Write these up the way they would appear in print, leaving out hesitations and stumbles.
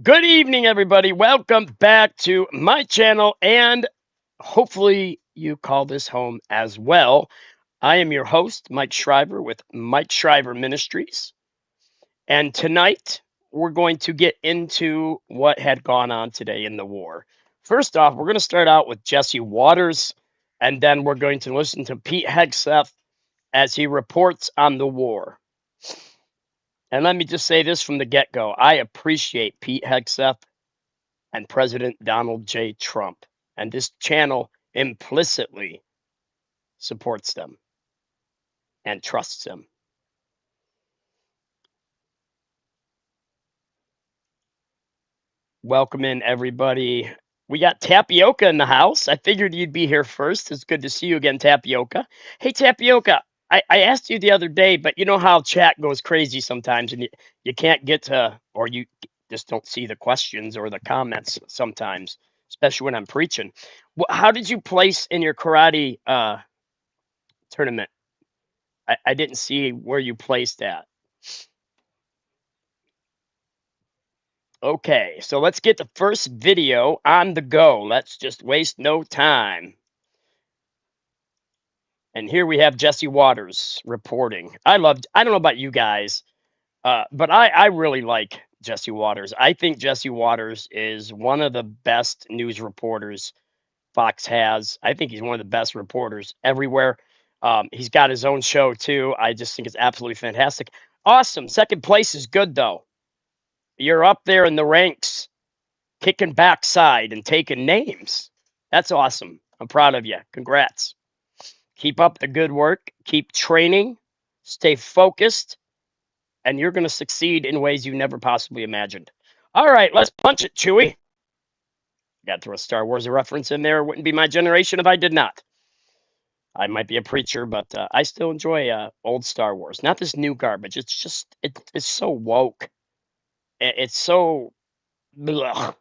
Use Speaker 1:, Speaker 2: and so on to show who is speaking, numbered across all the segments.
Speaker 1: Good evening, everybody. Welcome back to my channel, and hopefully you call this home as well. I am your host, Mike Shriver with Mike Shriver Ministries, and tonight we're going to get into what had gone on today in the war. First off, we're going to start out with Jesse Waters, and then we're going to listen to Pete Hegseth as he reports on the war. And let me just say this from the get-go. I appreciate Pete Hegseth and President Donald J. Trump. And this channel implicitly supports them and trusts them. Welcome in, everybody. We got Tapioca in the house. I figured you'd be here first. It's good to see you again, Tapioca. Hey, Tapioca, I asked you the other day, but you know how chat goes crazy sometimes, and you can't get to, or you just don't see the questions or the comments sometimes, especially when I'm preaching. How did you place in your karate tournament? I didn't see where you placed at. Okay, so let's get the first video on the go. Let's just waste no time. And here we have Jesse Waters reporting. I don't know about you guys, but I really like Jesse Waters. I think Jesse Waters is one of the best news reporters Fox has. I think he's one of the best reporters everywhere. He's got his own show too. I just think it's absolutely fantastic. Awesome. Second place is good though. You're up there in the ranks, kicking backside and taking names. That's awesome. I'm proud of you. Congrats. Keep up the good work. Keep training. Stay focused. And you're going to succeed in ways you never possibly imagined. All right, let's punch it, Chewie. Got to throw a Star Wars reference in there. It wouldn't be my generation if I did not. I might be a preacher, but I still enjoy old Star Wars. Not this new garbage. It's just, it's so woke. It's so... Blah.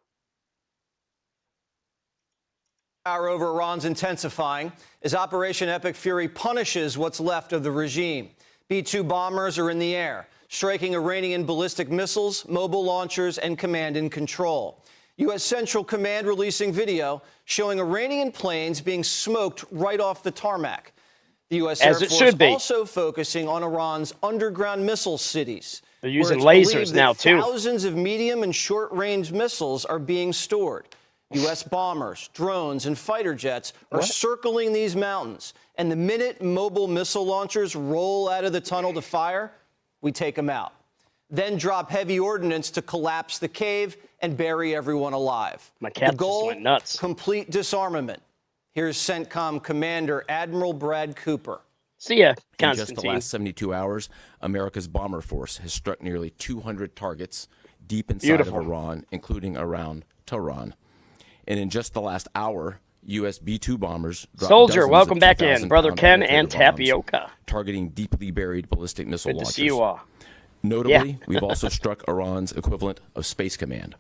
Speaker 2: Power over Iran's intensifying as Operation Epic Fury punishes what's left of the regime. B-2 bombers are in the air, striking Iranian ballistic missiles, mobile launchers, and command and control. U.S. Central Command releasing video showing Iranian planes being smoked right off the tarmac. The U.S. Air Force also focusing on Iran's underground missile cities.
Speaker 1: They're using lasers now, too.
Speaker 2: Thousands of medium and short-range missiles are being stored. U.S. bombers, drones, and fighter jets are circling these mountains. And the minute mobile missile launchers roll out of the tunnel to fire, we take them out. Then drop heavy ordnance to collapse the cave and bury everyone alive.
Speaker 1: My cat just went nuts.
Speaker 2: Complete disarmament. Here's CENTCOM Commander Admiral Brad Cooper.
Speaker 1: See ya,
Speaker 3: Constantine. In just the last 72 hours, America's bomber force has struck nearly 200 targets deep inside of Iran, including around Tehran. And in just the last hour, U.S. B-2 bombers dropped
Speaker 1: Soldier, welcome back in, Brother Ken and Tapioca.
Speaker 3: Targeting deeply buried ballistic missile launchers.
Speaker 1: Good to see you all.
Speaker 3: Notably, we've also struck Iran's equivalent of Space Command,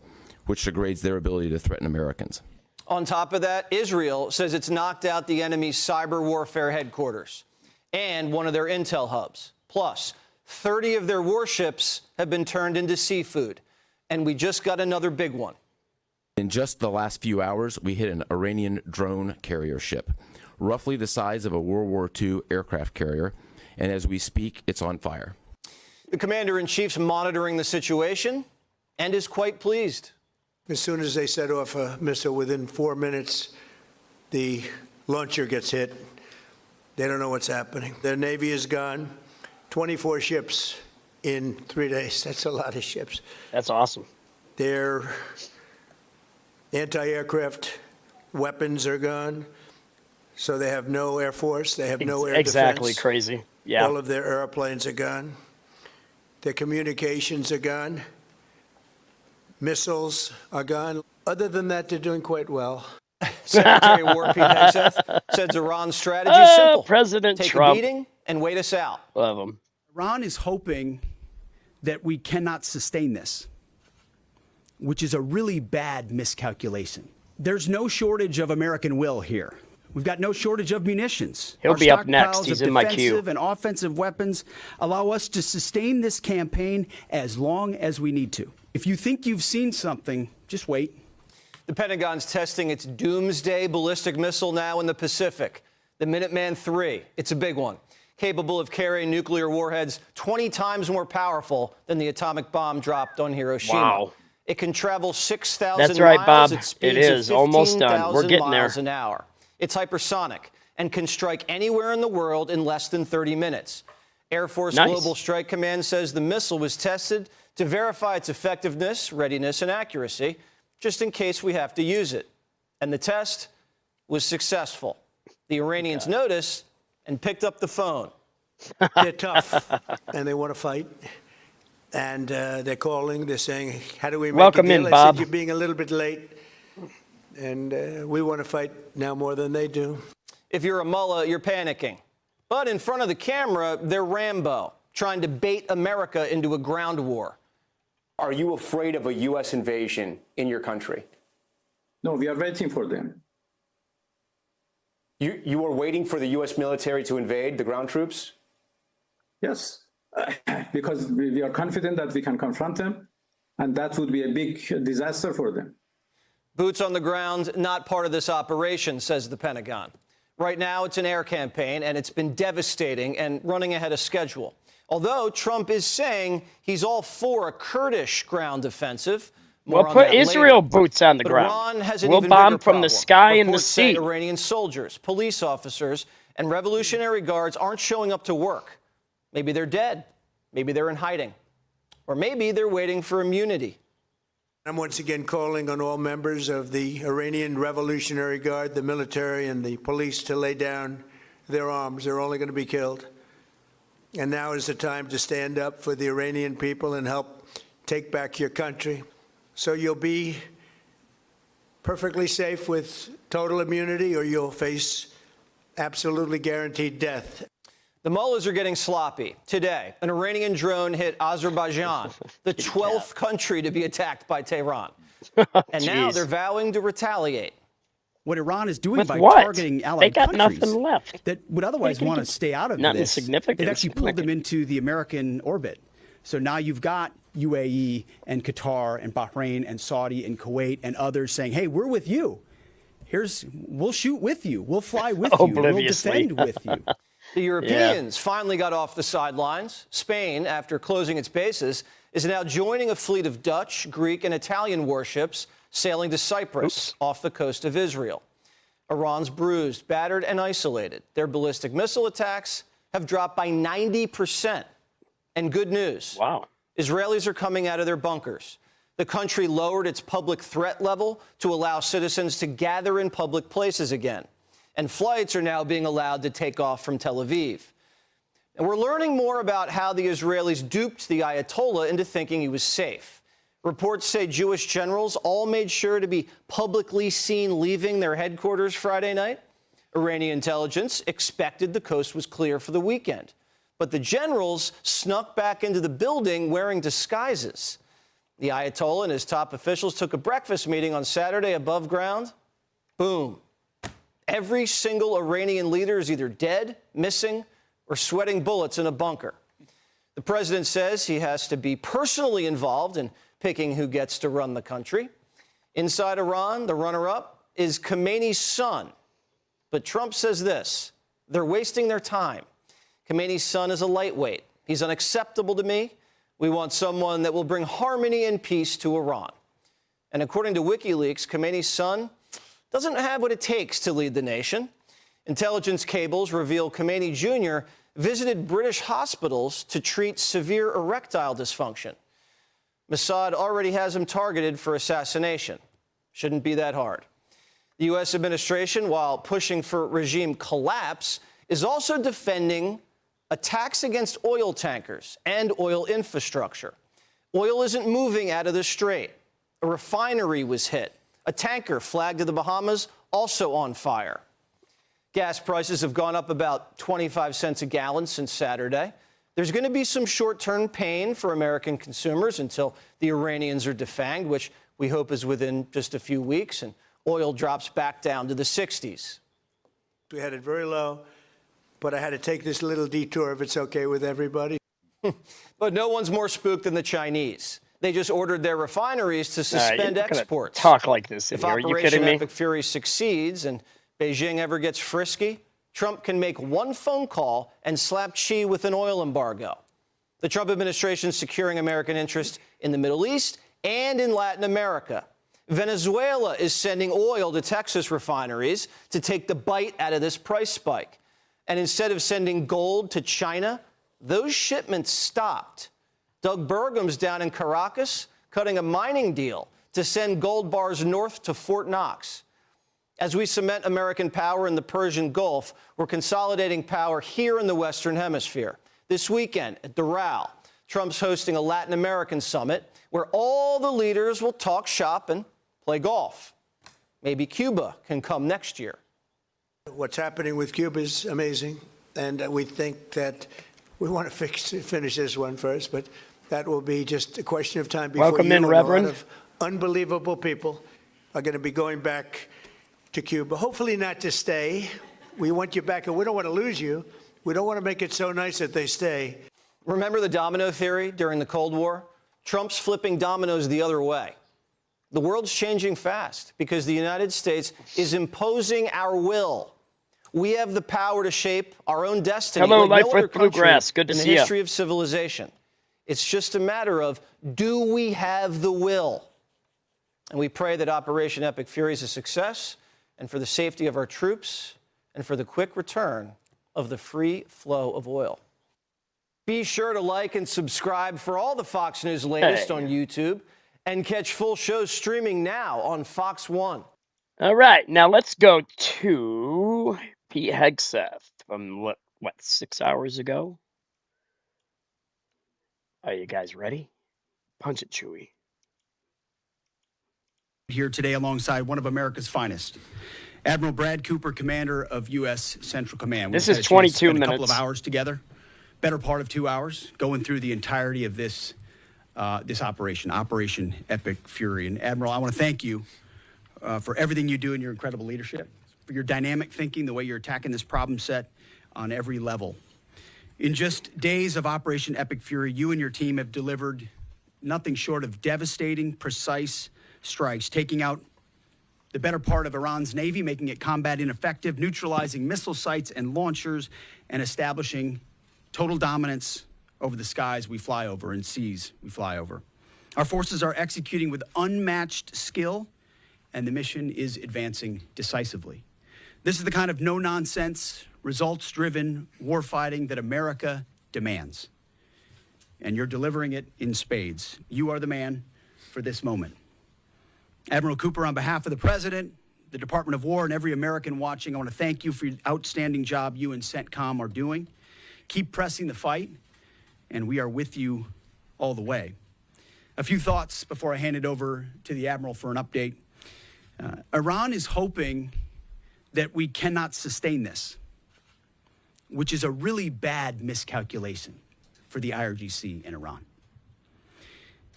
Speaker 3: which degrades their ability to threaten Americans.
Speaker 2: On top of that, Israel says it's knocked out the enemy's cyber warfare headquarters and one of their intel hubs. Plus, 30 of their warships have been turned into seafood. And we just got another big one.
Speaker 3: In just the last few hours, we hit an Iranian drone carrier ship, roughly the size of a World War II aircraft carrier, and as we speak, it's on fire.
Speaker 2: The commander-in-chief's monitoring the situation and is quite pleased.
Speaker 4: As soon as they set off a missile, within 4 minutes, the launcher gets hit. They don't know what's happening. Their Navy is gone. 24 ships in 3 days. That's a lot of ships.
Speaker 1: That's awesome.
Speaker 4: Their anti-aircraft weapons are gone. So they have no Air Force. They have no air defense.
Speaker 1: Exactly, crazy. Yeah.
Speaker 4: All of their airplanes are gone. Their communications are gone. Missiles are gone. Other than that, they're doing quite well.
Speaker 2: Secretary of War Pete Hegseth says Iran's strategy is simple.
Speaker 1: President
Speaker 2: Take
Speaker 1: Trump.
Speaker 2: a beating and wait us out.
Speaker 1: Love him.
Speaker 5: Iran is hoping that we cannot sustain this, which is a really bad miscalculation. There's no shortage of American will here. We've got no shortage of munitions.
Speaker 1: He'll be up next. He's in my queue.
Speaker 5: Defensive and offensive weapons allow us to sustain this campaign as long as we need to. If you think you've seen something, just wait.
Speaker 2: The Pentagon's testing its Doomsday ballistic missile now in the Pacific, the Minuteman III. It's a big one, capable of carrying nuclear warheads 20 times more powerful than the atomic bomb dropped on Hiroshima.
Speaker 1: Wow.
Speaker 2: It can travel 6,000
Speaker 1: That's right,
Speaker 2: miles
Speaker 1: Bob.
Speaker 2: at speeds
Speaker 1: It is
Speaker 2: of
Speaker 1: almost done. We're
Speaker 2: 15,000
Speaker 1: getting there.
Speaker 2: miles an hour. It's hypersonic and can strike anywhere in the world in less than 30 minutes. Air Force
Speaker 1: Nice.
Speaker 2: Global Strike Command says the missile was tested to verify its effectiveness, readiness, and accuracy, just in case we have to use it. And the test was successful. The Iranians noticed and picked up the phone.
Speaker 4: They're tough, and they want to fight. And they're calling. They're saying, how do we make
Speaker 1: Welcome
Speaker 4: a deal?
Speaker 1: in,
Speaker 4: I
Speaker 1: Bob.
Speaker 4: said, you're being a little bit late. And we want to fight now more than they do.
Speaker 2: If you're a mullah, you're panicking. But in front of the camera, they're Rambo, trying to bait America into a ground war.
Speaker 6: Are you afraid of a U.S. invasion in your country?
Speaker 7: No, we are waiting for them.
Speaker 6: You are waiting for the U.S. military to invade, the ground troops?
Speaker 7: Yes, because we are confident that we can confront them, and that would be a big disaster for them.
Speaker 2: Boots on the ground, not part of this operation, says the Pentagon. Right now, it's an air campaign, and it's been devastating and running ahead of schedule. Although Trump is saying he's all for a Kurdish ground offensive.
Speaker 1: We'll
Speaker 2: More on
Speaker 1: put
Speaker 2: that
Speaker 1: Israel
Speaker 2: later.
Speaker 1: boots on the
Speaker 2: But
Speaker 1: ground.
Speaker 2: Iran has an
Speaker 1: We'll
Speaker 2: even
Speaker 1: bomb
Speaker 2: bigger
Speaker 1: from the
Speaker 2: problem.
Speaker 1: sky and the
Speaker 2: Reports say
Speaker 1: sea.
Speaker 2: Iranian soldiers, police officers, and Revolutionary Guards aren't showing up to work. Maybe they're dead. Maybe they're in hiding. Or maybe they're waiting for immunity.
Speaker 4: I'm once again calling on all members of the Iranian Revolutionary Guard, the military, and the police to lay down their arms. They're only going to be killed. And now is the time to stand up for the Iranian people and help take back your country. So you'll be perfectly safe with total immunity, or you'll face absolutely guaranteed death.
Speaker 2: The mullahs are getting sloppy. Today, an Iranian drone hit Azerbaijan, the 12th country to be attacked by Tehran. And now
Speaker 1: Jeez.
Speaker 2: they're vowing to retaliate.
Speaker 5: What Iran is doing
Speaker 1: With
Speaker 5: by
Speaker 1: what?
Speaker 5: targeting
Speaker 1: They
Speaker 5: allied
Speaker 1: got
Speaker 5: countries
Speaker 1: nothing left.
Speaker 5: that would otherwise
Speaker 1: They can
Speaker 5: want to
Speaker 1: do
Speaker 5: stay out of
Speaker 1: nothing
Speaker 5: this,
Speaker 1: significant.
Speaker 5: they've actually pulled them into the American orbit. So now you've got UAE and Qatar and Bahrain and Saudi and Kuwait and others saying, hey, we're with you. We'll shoot with you. We'll fly with you. We'll
Speaker 1: Obliviously.
Speaker 5: defend with you.
Speaker 2: The Europeans finally got off the sidelines. Spain, after closing its bases, is now joining a fleet of Dutch, Greek, and Italian warships sailing to Cyprus off the coast of Israel. Iran's bruised, battered, and isolated. Their ballistic missile attacks have dropped by 90%. And good news.
Speaker 1: Wow.
Speaker 2: Israelis are coming out of their bunkers. The country lowered its public threat level to allow citizens to gather in public places again. And flights are now being allowed to take off from Tel Aviv. And we're learning more about how the Israelis duped the Ayatollah into thinking he was safe. Reports say Jewish generals all made sure to be publicly seen leaving their headquarters Friday night. Iranian intelligence expected the coast was clear for the weekend. But the generals snuck back into the building wearing disguises. The Ayatollah and his top officials took a breakfast meeting on Saturday above ground. Boom. Every single Iranian leader is either dead, missing, or sweating bullets in a bunker. The president says he has to be personally involved in picking who gets to run the country. Inside Iran, the runner-up is Khomeini's son. But Trump says this: they're wasting their time. Khomeini's son is a lightweight. He's unacceptable to me. We want someone that will bring harmony and peace to Iran. And according to WikiLeaks, Khomeini's son doesn't have what it takes to lead the nation. Intelligence cables reveal Khomeini Jr. visited British hospitals to treat severe erectile dysfunction. Mossad already has him targeted for assassination. Shouldn't be that hard. The U.S. administration, while pushing for regime collapse, is also defending attacks against oil tankers and oil infrastructure. Oil isn't moving out of the strait. A refinery was hit. A tanker flagged to the Bahamas, also on fire. Gas prices have gone up about 25 cents a gallon since Saturday. There's going to be some short-term pain for American consumers until the Iranians are defanged, which we hope is within just a few weeks, and oil drops back down to the 60s.
Speaker 4: We had it very low, but I had to take this little detour if it's okay with everybody.
Speaker 2: But no one's more spooked than the Chinese. They just ordered their refineries to suspend exports.
Speaker 1: Talk like this in
Speaker 2: If
Speaker 1: here. Are you
Speaker 2: Operation
Speaker 1: kidding me?
Speaker 2: Epic Fury succeeds and Beijing ever gets frisky, Trump can make one phone call and slap Xi with an oil embargo. The Trump administration is securing American interest in the Middle East and in Latin America. Venezuela is sending oil to Texas refineries to take the bite out of this price spike. And instead of sending gold to China, those shipments stopped. Doug Burgum's down in Caracas cutting a mining deal to send gold bars north to Fort Knox. As we cement American power in the Persian Gulf, we're consolidating power here in the Western Hemisphere. This weekend at Doral, Trump's hosting a Latin American summit where all the leaders will talk shop and play golf. Maybe Cuba can come next year.
Speaker 4: What's happening with Cuba is amazing, and we think that we want to finish this one first, but that will be just a question of time before
Speaker 1: Welcome in, Reverend.
Speaker 4: A lot of unbelievable people are going to be going back to Cuba. Hopefully not to stay. We want you back, and we don't want to lose you. We don't want to make it so nice that they stay.
Speaker 2: Remember the domino theory during the Cold War? Trump's flipping dominoes the other way. The world's changing fast because the United States is imposing our will. We have the power to shape our own destiny.
Speaker 1: Hello,
Speaker 2: like
Speaker 1: Life
Speaker 2: no
Speaker 1: with
Speaker 2: other
Speaker 1: Bluegrass.
Speaker 2: country
Speaker 1: Good to
Speaker 2: in
Speaker 1: see
Speaker 2: the
Speaker 1: you.
Speaker 2: history of civilization. It's just a matter of, do we have the will? And we pray that Operation Epic Fury is a success, and for the safety of our troops, and for the quick return of the free flow of oil. Be sure to like and subscribe for all the Fox News latest on YouTube, and catch full shows streaming now on Fox One.
Speaker 1: All right, now let's go to Pete Hegseth from what 6 hours ago? Are you guys ready? Punch it, Chewie.
Speaker 5: Here today alongside one of America's finest, Admiral Brad Cooper, commander of U.S. Central Command.
Speaker 1: This
Speaker 5: We've
Speaker 1: is
Speaker 5: had a chance to
Speaker 1: 22
Speaker 5: spend a couple of
Speaker 1: minutes.
Speaker 5: hours together, better part of 2 hours, going through the entirety of this Operation Epic Fury. And Admiral, I want to thank you for everything you do and your incredible leadership, for your dynamic thinking, the way you're attacking this problem set on every level. In just days of Operation Epic Fury, you and your team have delivered nothing short of devastating, precise strikes, taking out the better part of Iran's Navy, making it combat ineffective, neutralizing missile sites and launchers, and establishing total dominance over the skies we fly over and seas we fly over. Our forces are executing with unmatched skill, and the mission is advancing decisively. This is the kind of no-nonsense, results-driven warfighting that America demands. And you're delivering it in spades. You are the man for this moment. Admiral Cooper, on behalf of the President, the Department of War, and every American watching, I want to thank you for your outstanding job you and CENTCOM are doing. Keep pressing the fight, and we are with you all the way. A few thoughts before I hand it over to the Admiral for an update. Iran is hoping that we cannot sustain this, which is a really bad miscalculation for the IRGC in Iran.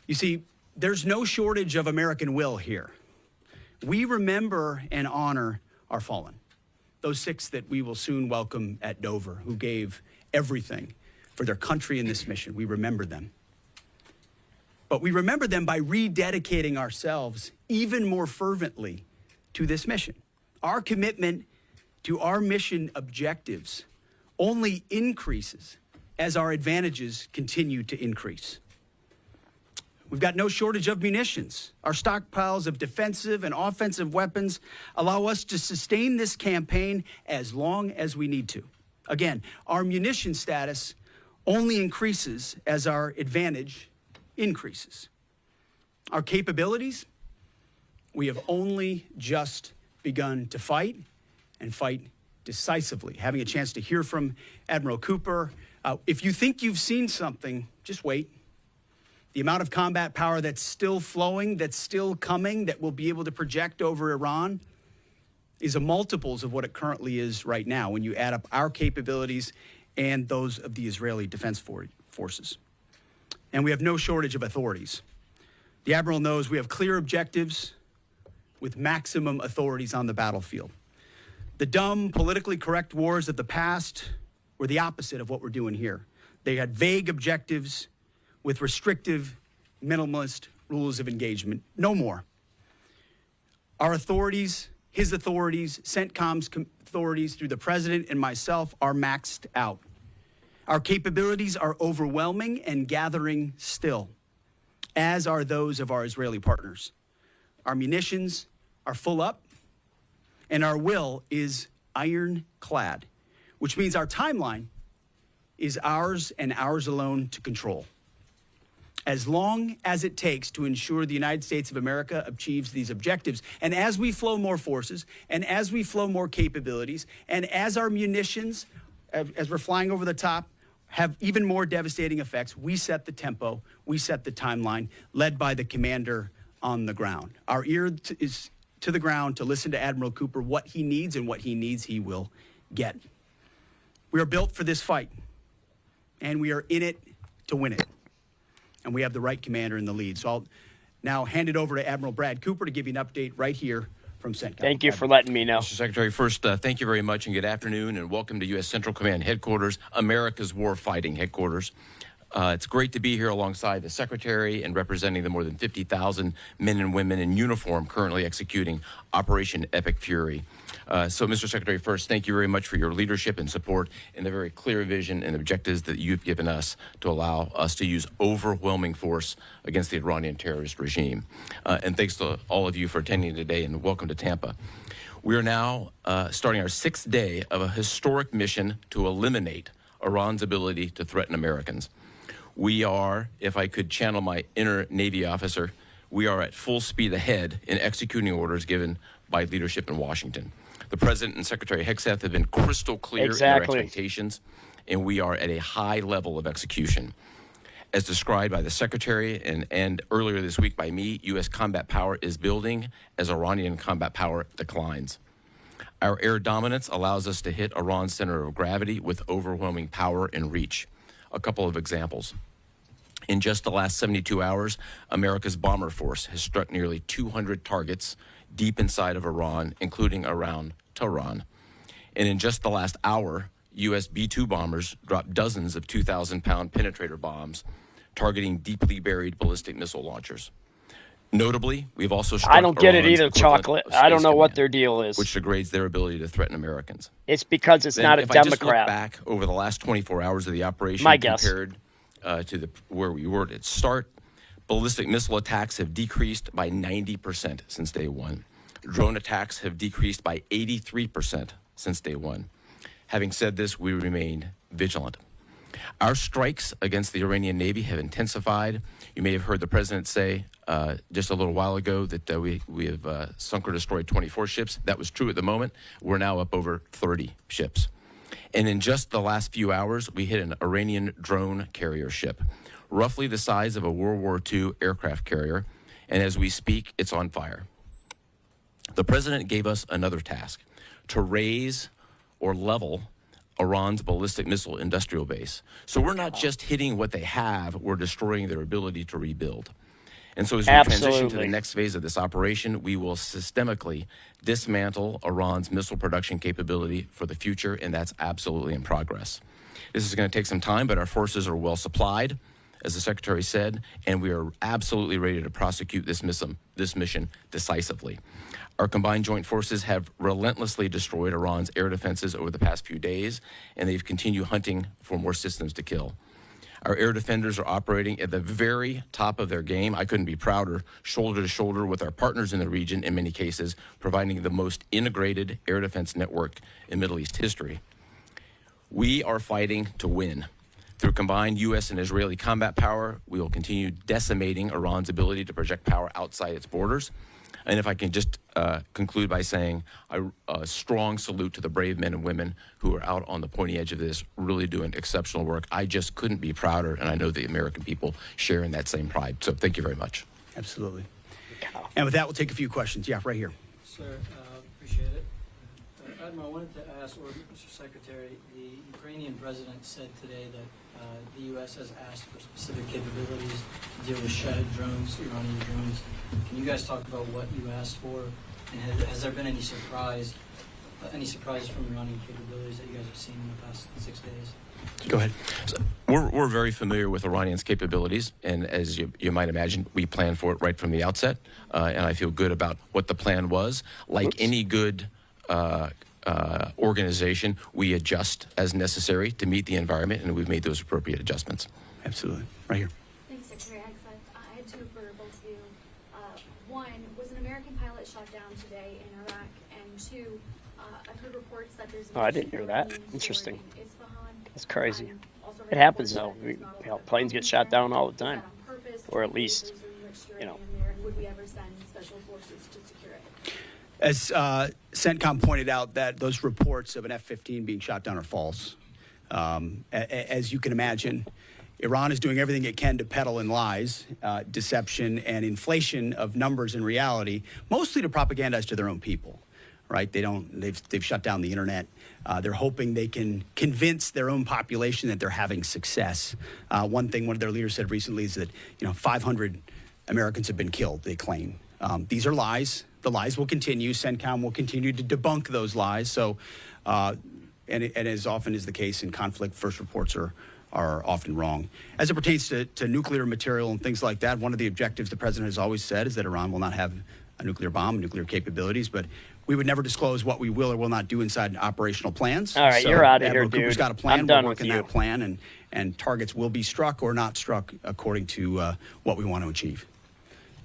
Speaker 5: You see, there's no shortage of American will here. We remember and honor our fallen, those 6 that we will soon welcome at Dover, who gave everything for their country in this mission. We remember them. But we remember them by rededicating ourselves even more fervently to this mission. Our commitment to our mission objectives only increases as our advantages continue to increase. We've got no shortage of munitions. Our stockpiles of defensive and offensive weapons allow us to sustain this campaign as long as we need to. Again, our munition status only increases as our advantage increases. Our capabilities, we have only just begun to fight and fight decisively. Having a chance to hear from Admiral Cooper. If you think you've seen something, just wait. The amount of combat power that's still flowing, that's still coming, that we'll be able to project over Iran is a multiples of what it currently is right now when you add up our capabilities and those of the Israeli Defense Forces. And we have no shortage of authorities. The Admiral knows we have clear objectives with maximum authorities on the battlefield. The dumb, politically correct wars of the past were the opposite of what we're doing here. They had vague objectives with restrictive minimalist rules of engagement. No more. Our authorities, his authorities, CENTCOM's authorities through the president and myself are maxed out. Our capabilities are overwhelming and gathering still, as are those of our Israeli partners. Our munitions are full up, and our will is ironclad, which means our timeline is ours and ours alone to control. As long as it takes to ensure the United States of America achieves these objectives. And as we flow more forces, and as we flow more capabilities, and as our munitions, as we're flying over the top, have even more devastating effects, we set the tempo, we set the timeline, led by the commander on the ground. Our ear is to the ground to listen to Admiral Cooper. What he needs and what he needs, he will get. We are built for this fight, and we are in it to win it. And we have the right commander in the lead. So I'll now hand it over to Admiral Brad Cooper to give you an update right here from CENTCOM.
Speaker 1: Thank you for letting me know.
Speaker 3: Mr. Secretary, first, thank you very much and good afternoon, and welcome to U.S. Central Command Headquarters, America's War-Fighting Headquarters. It's great to be here alongside the Secretary and representing the more than 50,000 men and women in uniform currently executing Operation Epic Fury. So, Mr. Secretary, first, thank you very much for your leadership and support and the very clear vision and objectives that you've given us to allow us to use overwhelming force against the Iranian terrorist regime. And thanks to all of you for attending today, and welcome to Tampa. We are now starting our 6th day of a historic mission to eliminate Iran's ability to threaten Americans. We are, if I could channel my inner Navy officer, we are at full speed ahead in executing orders given by leadership in Washington. The President and Secretary Hegseth have been crystal clear in their expectations, and we are at a high level of execution. As described by the Secretary and earlier this week by me, U.S. combat power is building as Iranian combat power declines. Our air dominance allows us to hit Iran's center of gravity with overwhelming power and reach. A couple of examples. In just the last 72 hours, America's bomber force has struck nearly 200 targets deep inside of Iran, including around Tehran. And in just the last hour, U.S. B-2 bombers dropped dozens of 2,000-pound penetrator bombs targeting deeply buried ballistic missile launchers. Notably, we've also struck
Speaker 1: I don't get it
Speaker 3: Iran's
Speaker 1: either, Chocolate. I don't know what their
Speaker 3: Command,
Speaker 1: deal is.
Speaker 3: which degrades their ability to threaten Americans.
Speaker 1: It's because it's
Speaker 3: Then
Speaker 1: not a
Speaker 3: if I just look
Speaker 1: Democrat.
Speaker 3: back over the last 24 hours of the operation
Speaker 1: My guess.
Speaker 3: compared to where we were at its start, ballistic missile attacks have decreased by 90% since day one. Drone attacks have decreased by 83% since day one. Having said this, we remain vigilant. Our strikes against the Iranian Navy have intensified. You may have heard the president say just a little while ago that we have sunk or destroyed 24 ships. That was true at the moment. We're now up over 30 ships. And in just the last few hours, we hit an Iranian drone carrier ship, roughly the size of a World War II aircraft carrier. And as we speak, it's on fire. The president gave us another task: to raise or level Iran's ballistic missile industrial base. So we're not just hitting what they have, we're destroying their ability to rebuild. And so as we transition to the next phase of this operation, we will systemically dismantle Iran's missile production capability for the future, and that's absolutely in progress. This is going to take some time, but our forces are well supplied, as the Secretary said, and we are absolutely ready to prosecute this mission decisively. Our combined joint forces have relentlessly destroyed Iran's air defenses over the past few days, and they've continued hunting for more systems to kill. Our air defenders are operating at the very top of their game. I couldn't be prouder, shoulder to shoulder with our partners in the region in many cases, providing the most integrated air defense network in Middle East history. We are fighting to win. Through combined U.S. and Israeli combat power, we will continue decimating Iran's ability to project power outside its borders. And if I can just conclude by saying a strong salute to the brave men and women who are out on the pointy edge of this, really doing exceptional work. I just couldn't be prouder, and I know the American people share in that same pride. So thank you very much.
Speaker 5: Absolutely. And with that, we'll take a few questions. Yeah, right here.
Speaker 8: Sir, appreciate it. Admiral, I wanted to ask, or Mr. Secretary, the Ukrainian president said today that the U.S. has asked for specific capabilities to deal with Shahid drones, Iranian drones. Can you guys talk about what you asked for, and has there been any surprises from Iranian capabilities that you guys have seen in the past 6 days?
Speaker 5: Go ahead.
Speaker 3: So we're very familiar with Iranians' capabilities, and as you might imagine, we planned for it right from the outset, and I feel good about what the plan was. Like any good organization, we adjust as necessary to meet the environment, and we've made those appropriate adjustments.
Speaker 5: Absolutely. Right here.
Speaker 9: Thanks, Secretary Hegseth. I had two for both of you. One, was an American pilot shot down today in Iraq? And two, I've heard reports that there's...
Speaker 1: Oh, I didn't hear that. Interesting.
Speaker 9: in Isfahan.
Speaker 1: That's crazy.
Speaker 9: Also heard
Speaker 1: It happens,
Speaker 9: reports
Speaker 1: though.
Speaker 9: that there's not a lot of
Speaker 1: Planes get
Speaker 9: bombs
Speaker 1: shot
Speaker 9: there.
Speaker 1: down all the
Speaker 9: Is that
Speaker 1: time.
Speaker 9: on purpose?
Speaker 1: Or at
Speaker 9: Have
Speaker 1: least,
Speaker 9: lasers enriched
Speaker 1: you know.
Speaker 9: uranium there? And would we ever send special forces to secure it?
Speaker 5: As CENTCOM pointed out, that those reports of an F-15 being shot down are false. As you can imagine, Iran is doing everything it can to peddle in lies, deception, and inflation of numbers in reality, mostly to propagandize to their own people. Right? They've shut down the internet. They're hoping they can convince their own population that they're having success. One thing one of their leaders said recently is that 500 Americans have been killed, they claim. These are lies. The lies will continue. CENTCOM will continue to debunk those lies. So, and as often is the case in conflict, first reports are often wrong. As it pertains to nuclear material and things like that, one of the objectives the president has always said is that Iran will not have a nuclear bomb, nuclear capabilities, but we would never disclose what we will or will not do inside operational plans.
Speaker 1: All right, you're out of here,
Speaker 5: Cooper's
Speaker 1: dude.
Speaker 5: got a plan.
Speaker 1: I'm done
Speaker 5: We're
Speaker 1: with
Speaker 5: working
Speaker 1: you.
Speaker 5: that plan, and targets will be struck or not struck according to what we want to achieve.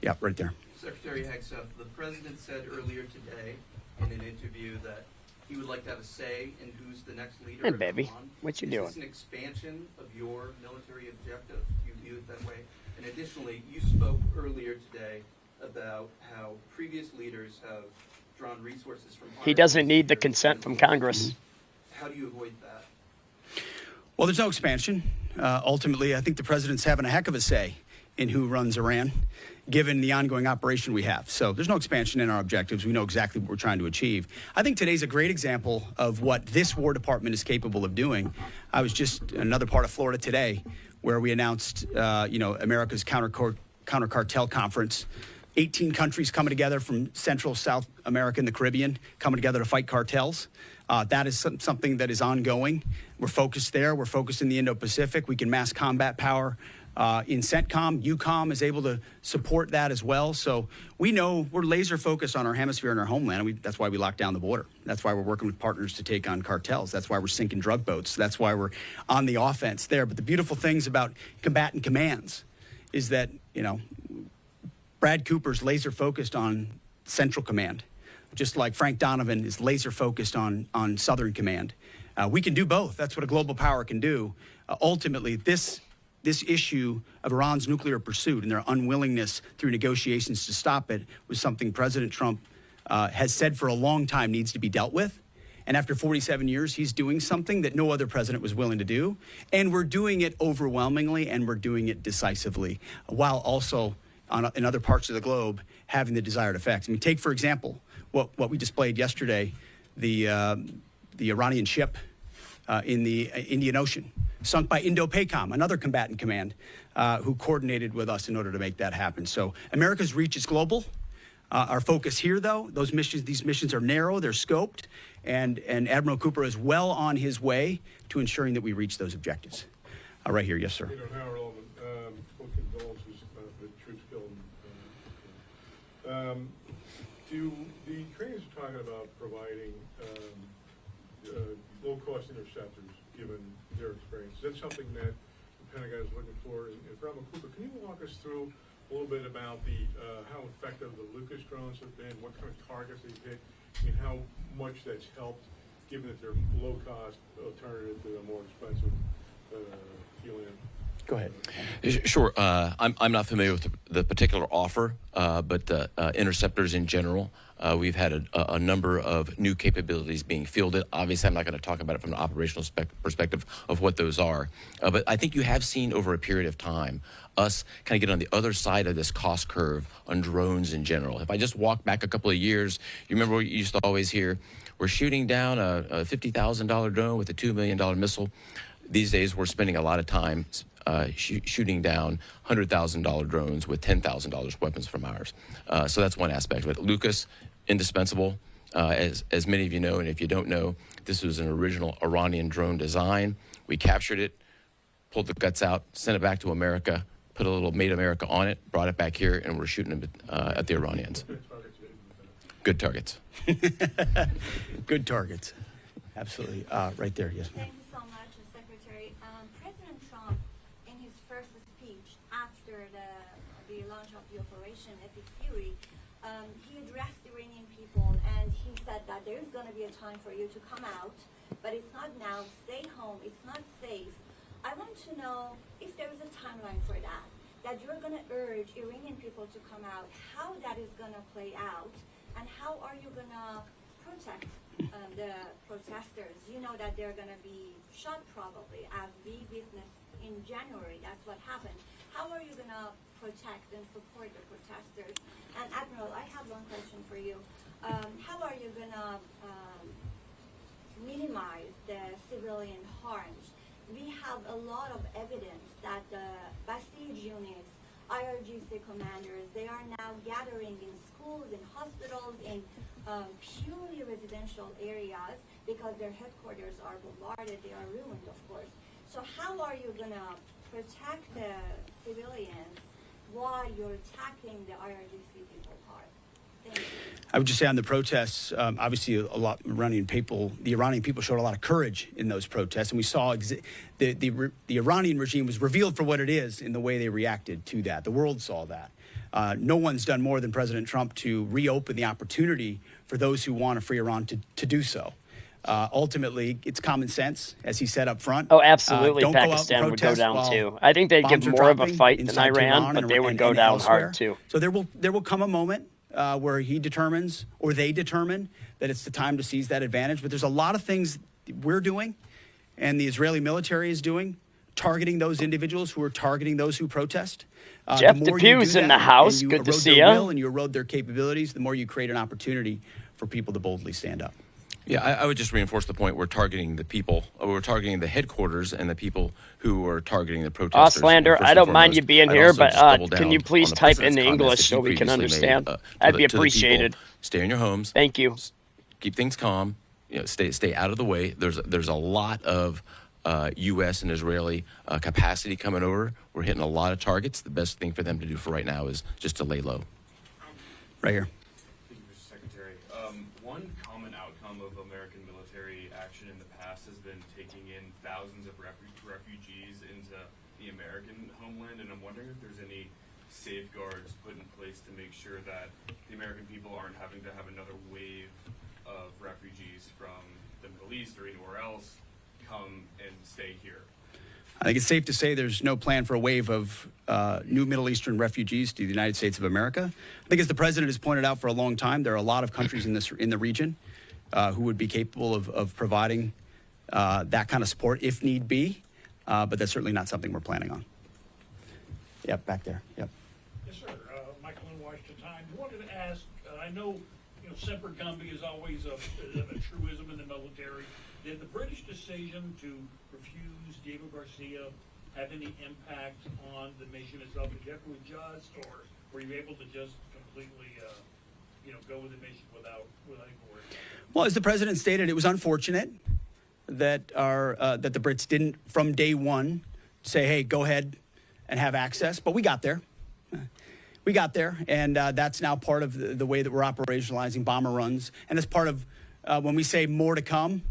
Speaker 5: Yeah, right there.
Speaker 10: Secretary Hegseth, the president said earlier today in an interview that he would like to have a say in who's the next leader.
Speaker 1: Hey,
Speaker 10: of
Speaker 1: baby,
Speaker 10: Iran.
Speaker 1: what you
Speaker 10: Is
Speaker 1: doing?
Speaker 10: this an expansion of your military objective? Do you view it that way? And additionally, you spoke earlier today about how previous leaders have drawn resources from...
Speaker 1: He doesn't need the consent from Congress.
Speaker 10: How do you avoid that?
Speaker 5: Well, there's no expansion. Ultimately, I think the president's having a heck of a say in who runs Iran, given the ongoing operation we have. So there's no expansion in our objectives. We know exactly what we're trying to achieve. I think today's a great example of what this War Department is capable of doing. I was just in another part of Florida today where we announced, America's counter-cartel conference. 18 countries coming together from Central, South America, and the Caribbean, coming together to fight cartels. That is something that is ongoing. We're focused there. We're focused in the Indo-Pacific. We can mass combat power in CENTCOM. EUCOM is able to support that as well. So we know we're laser focused on our hemisphere and our homeland. That's why we locked down the border. That's why we're working with partners to take on cartels. That's why we're sinking drug boats. That's why we're on the offense there. But the beautiful things about combatant commands is that, Brad Cooper's laser focused on Central Command, just like Frank Donovan is laser focused on Southern Command. We can do both. That's what a global power can do. Ultimately, this issue of Iran's nuclear pursuit and their unwillingness through negotiations to stop it was something President Trump has said for a long time needs to be dealt with. And after 47 years, he's doing something that no other president was willing to do. And we're doing it overwhelmingly, and we're doing it decisively, while also in other parts of the globe having the desired effects. I mean, take, for example, what we displayed yesterday, the Iranian ship in the Indian Ocean, sunk by Indo-PACOM, another combatant command, who coordinated with us in order to make that happen. So America's reach is global. Our focus here, though, these missions are narrow, they're scoped, and Admiral Cooper is well on his way to ensuring that we reach those objectives. Right here, yes, sir.
Speaker 11: What condolences the troops killed. The Ukrainians are talking about providing low-cost interceptors, given their experience. Is that something that the Pentagon is looking for? And Admiral Cooper, can you walk us through a little bit about how effective the Lucas drones have been, what kind of targets they've hit, and how much that's helped, given that they're low-cost alternative to a more expensive helium?
Speaker 5: Go ahead.
Speaker 3: Sure. I'm not familiar with the particular offer, but interceptors in general, we've had a number of new capabilities being fielded. Obviously, I'm not going to talk about it from an operational perspective of what those are. But I think you have seen over a period of time us kind of get on the other side of this cost curve on drones in general. If I just walk back a couple of years, you remember what you used to always hear, we're shooting down a $50,000 drone with a $2 million missile. These days, we're spending a lot of time shooting down $100,000 drones with $10,000 weapons from ours. So that's one aspect of it. Lucas, indispensable. As many of you know, and if you don't know, this was an original Iranian drone design. We captured it, pulled the guts out, sent it back to America, put a little Made America on it, brought it back here, and we're shooting them at the Iranians. Good targets.
Speaker 5: Good targets. Absolutely. Right there, yes.
Speaker 12: Thank you so much, Secretary. President Trump, in his first speech after the launch of the Operation Epic Fury, he addressed Iranian people and he said that there is going to be a time for you to come out, but it's not now. Stay home. It's not safe. I want to know if there is a timeline for that you're going to urge Iranian people to come out, how that is going to play out, and how are you going to protect the protesters? You know that they're going to be shot probably, as we witnessed in January. That's what happened. How are you going to protect and support the protesters? And Admiral, I have one question for you. How are you going to minimize the civilian harms? We have a lot of evidence that the Basij units, IRGC commanders, they are now gathering in schools, in hospitals, in purely residential areas because their headquarters are bombarded, they are ruined, of course. So how are you going to protect the civilians while you're attacking the IRGC people hard? Thank you.
Speaker 5: I would just say on the protests, obviously the Iranian people showed a lot of courage in those protests, and we saw the Iranian regime was revealed for what it is in the way they reacted to that. The world saw that. No one's done more than President Trump to reopen the opportunity for those who want a free Iran to do so. Ultimately, it's common sense, as he said up front.
Speaker 1: Oh, absolutely.
Speaker 5: Don't
Speaker 1: Pakistan would go down too. I think they'd give more of a fight than Iran, but they would go down hard too.
Speaker 5: So there will come a moment where he determines, or they determine, that it's the time to seize that advantage. But there's a lot of things we're doing and the Israeli military is doing, targeting those individuals who are targeting those who protest.
Speaker 1: Jeff Dupew's in the house. Good to see you.
Speaker 5: And you erode their capabilities, the more you create an opportunity for people to boldly stand up.
Speaker 3: Yeah, I would just reinforce the point. We're targeting the people. We're targeting the headquarters and the people who are targeting the protesters.
Speaker 1: Oslander, I don't mind you being here, but can you please type in the English so we can understand? That'd be appreciated.
Speaker 3: Stay in your homes.
Speaker 1: Thank you.
Speaker 3: Keep things calm. Stay out of the way. There's a lot of U.S. and Israeli capacity coming over. We're hitting a lot of targets. The best thing for them to do for right now is just to lay low.
Speaker 5: Right here.
Speaker 13: Thank you, Mr. Secretary. One common outcome of American military action in the past has been taking in thousands of refugees into the American homeland, and I'm wondering if there's any safeguards put in place to make sure that the American people aren't having to have another wave of refugees from the Middle East or anywhere else come and stay here.
Speaker 5: I think it's safe to say there's no plan for a wave of new Middle Eastern refugees to the United States of America. I think, as the president has pointed out for a long time, there are a lot of countries in the region who would be capable of providing that kind of support if need be, but that's certainly not something we're planning on. Yep, back there. Yep.
Speaker 14: Yes, sir. Michael in Washington Times. I wanted to ask, I know, semper gumby is always a truism in the military. Did the British decision to refuse Diego Garcia have any impact on the mission itself? Did you have to adjust, or were you able to just completely, go with the mission without any worry?
Speaker 5: Well, as the president stated, it was unfortunate that that the Brits didn't, from day one, say, "Hey, go ahead and have access." But we got there. We got there, and that's now part of the way that we're operationalizing bomber runs. And it's part of when we say more to come.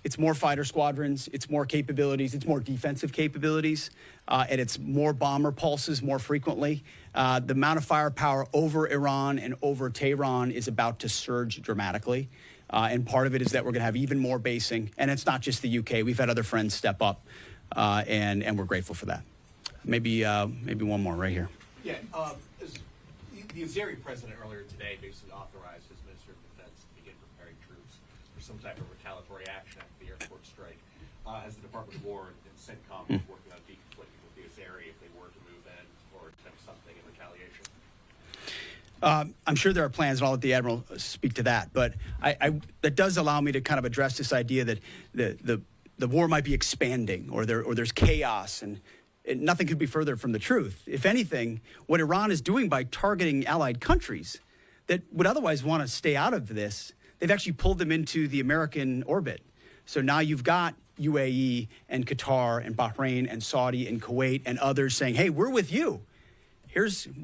Speaker 5: It's more fighter squadrons, it's more capabilities, it's more defensive capabilities, and it's more bomber pulses more frequently. The amount of firepower over Iran and over Tehran is about to surge dramatically. And part of it is that we're going to have even more basing. And it's not just the UK. We've had other friends step up, and we're grateful for that. Maybe one more right here.
Speaker 15: Yeah, the Azeri president earlier today basically authorized his Minister of Defense to begin preparing troops for some type of retaliatory action after the airport strike. Has the Department of War and CENTCOM working on deconflicting with the Azeri if they were to move in or attempt something in retaliation?
Speaker 5: I'm sure there are plans, and I'll let the Admiral speak to that. But that does allow me to kind of address this idea that the war might be expanding, or there's chaos, and nothing could be further from the truth. If anything, what Iran is doing by targeting allied countries that would otherwise want to stay out of this, they've actually pulled them into the American orbit. So now you've got UAE and Qatar and Bahrain and Saudi and Kuwait and others saying, hey, we're with you.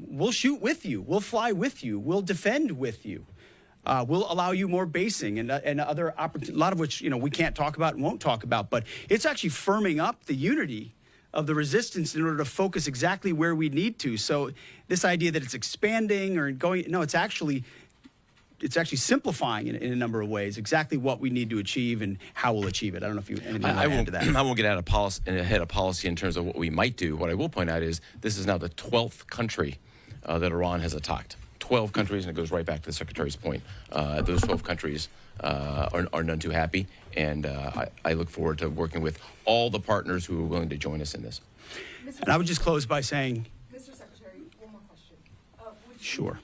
Speaker 5: We'll shoot with you. We'll fly with you. We'll defend with you. We'll allow you more basing and other opportunities, a lot of which, we can't talk about and won't talk about. But it's actually firming up the unity of the resistance in order to focus exactly where we need to. So this idea that it's expanding or going, no, it's actually simplifying in a number of ways exactly what we need to achieve and how we'll achieve it. I don't know if you anything you want to add to that.
Speaker 3: I won't get ahead of policy in terms of what we might do. What I will point out is this is now the 12th country that Iran has attacked. 12 countries, and it goes right back to the Secretary's point. Those 12 countries are none too happy, and I look forward to working with all the partners who are willing to join us in this.
Speaker 5: And I would just close by saying,
Speaker 16: Mr. Secretary, one more question.
Speaker 5: Sure.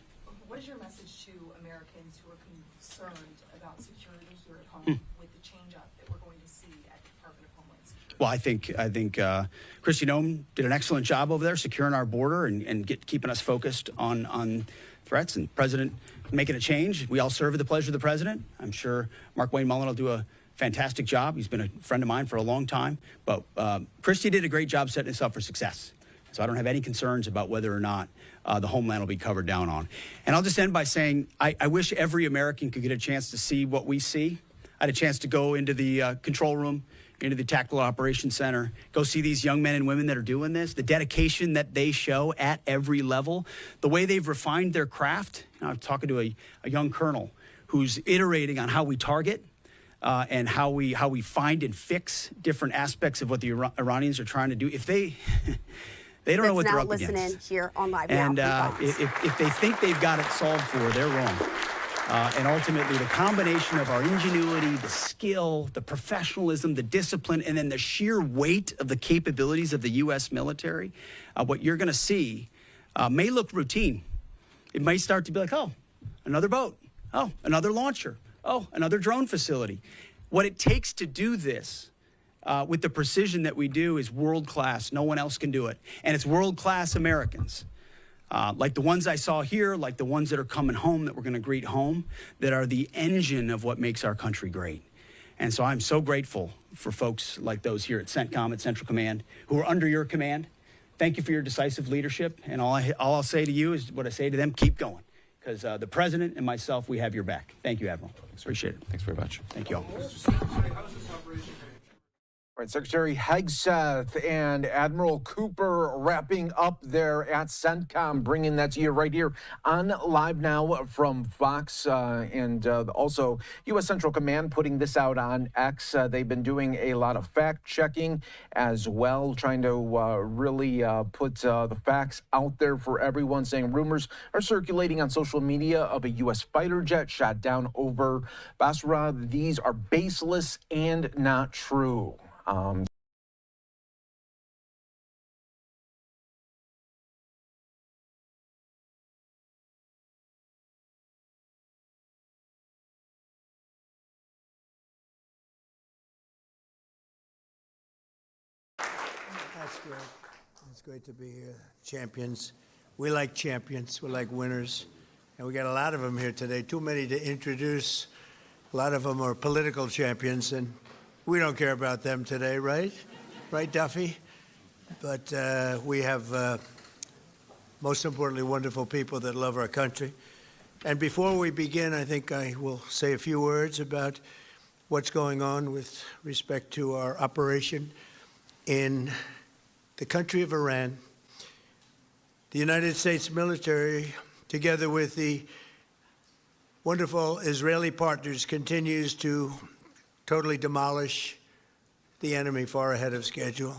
Speaker 16: What is your message to Americans who are concerned about security here at home with the change-up that we're going to see at the Department of Homeland Security?
Speaker 5: Well, I think Kristi Noem did an excellent job over there securing our border and keeping us focused on threats, and President making a change. We all serve at the pleasure of the President. I'm sure Mark Wayne Mullen will do a fantastic job. He's been a friend of mine for a long time. But Kristi did a great job setting us up for success. So I don't have any concerns about whether or not the homeland will be covered down on. And I'll just end by saying I wish every American could get a chance to see what we see. I had a chance to go into the control room, into the Tactical Operations Center, go see these young men and women that are doing this, the dedication that they show at every level, the way they've refined their craft. I'm talking to a young colonel who's iterating on how we target and how we find and fix different aspects of what the Iranians are trying to do. If they don't know what they're up against.
Speaker 17: Listening here on Live
Speaker 5: and
Speaker 17: Now.
Speaker 5: If they think they've got it solved for, they're wrong. And ultimately, the combination of our ingenuity, the skill, the professionalism, the discipline, and then the sheer weight of the capabilities of the U.S. military, what you're going to see may look routine. It may start to be like, oh, another boat. Oh, another launcher. Oh, another drone facility. What it takes to do this with the precision that we do is world-class. No one else can do it. And it's world-class Americans. Like the ones I saw here, like the ones that are coming home that we're going to greet home, that are the engine of what makes our country great. And so I'm so grateful for folks like those here at CENTCOM, at Central Command, who are under your command. Thank you for your decisive leadership. And all I'll say to you is what I say to them, keep going. Because the President and myself, we have your back. Thank you, Admiral. Appreciate it.
Speaker 3: Thanks very much.
Speaker 5: Thank you all.
Speaker 18: All right, Secretary Hegseth and Admiral Cooper wrapping up there at CENTCOM, bringing that to you right here on Live Now from Fox and also U.S. Central Command putting this out on X. They've been doing a lot of fact-checking as well, trying to really put the facts out there for everyone, saying rumors are circulating on social media of a U.S. fighter jet shot down over Basra. These are baseless and not true.
Speaker 4: That's great. It's great to be here. Champions. We like champions. We like winners. And we got a lot of them here today. Too many to introduce. A lot of them are political champions, and we don't care about them today, right? Right, Duffy? But we have, most importantly, wonderful people that love our country. And before we begin, I think I will say a few words about what's going on with respect to our operation in the country of Iran. The United States military, together with the wonderful Israeli partners, continues to totally demolish the enemy far ahead of schedule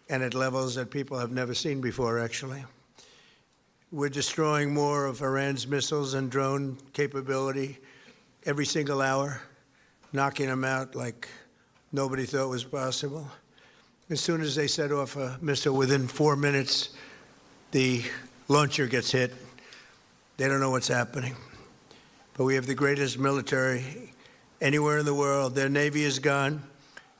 Speaker 4: and at levels that people have never seen before, actually. We're destroying more of Iran's missiles and drone capability every single hour, knocking them out like nobody thought was possible. As soon as they set off a missile, within 4 minutes, the launcher gets hit. They don't know what's happening. But we have the greatest military anywhere in the world. Their Navy is gone.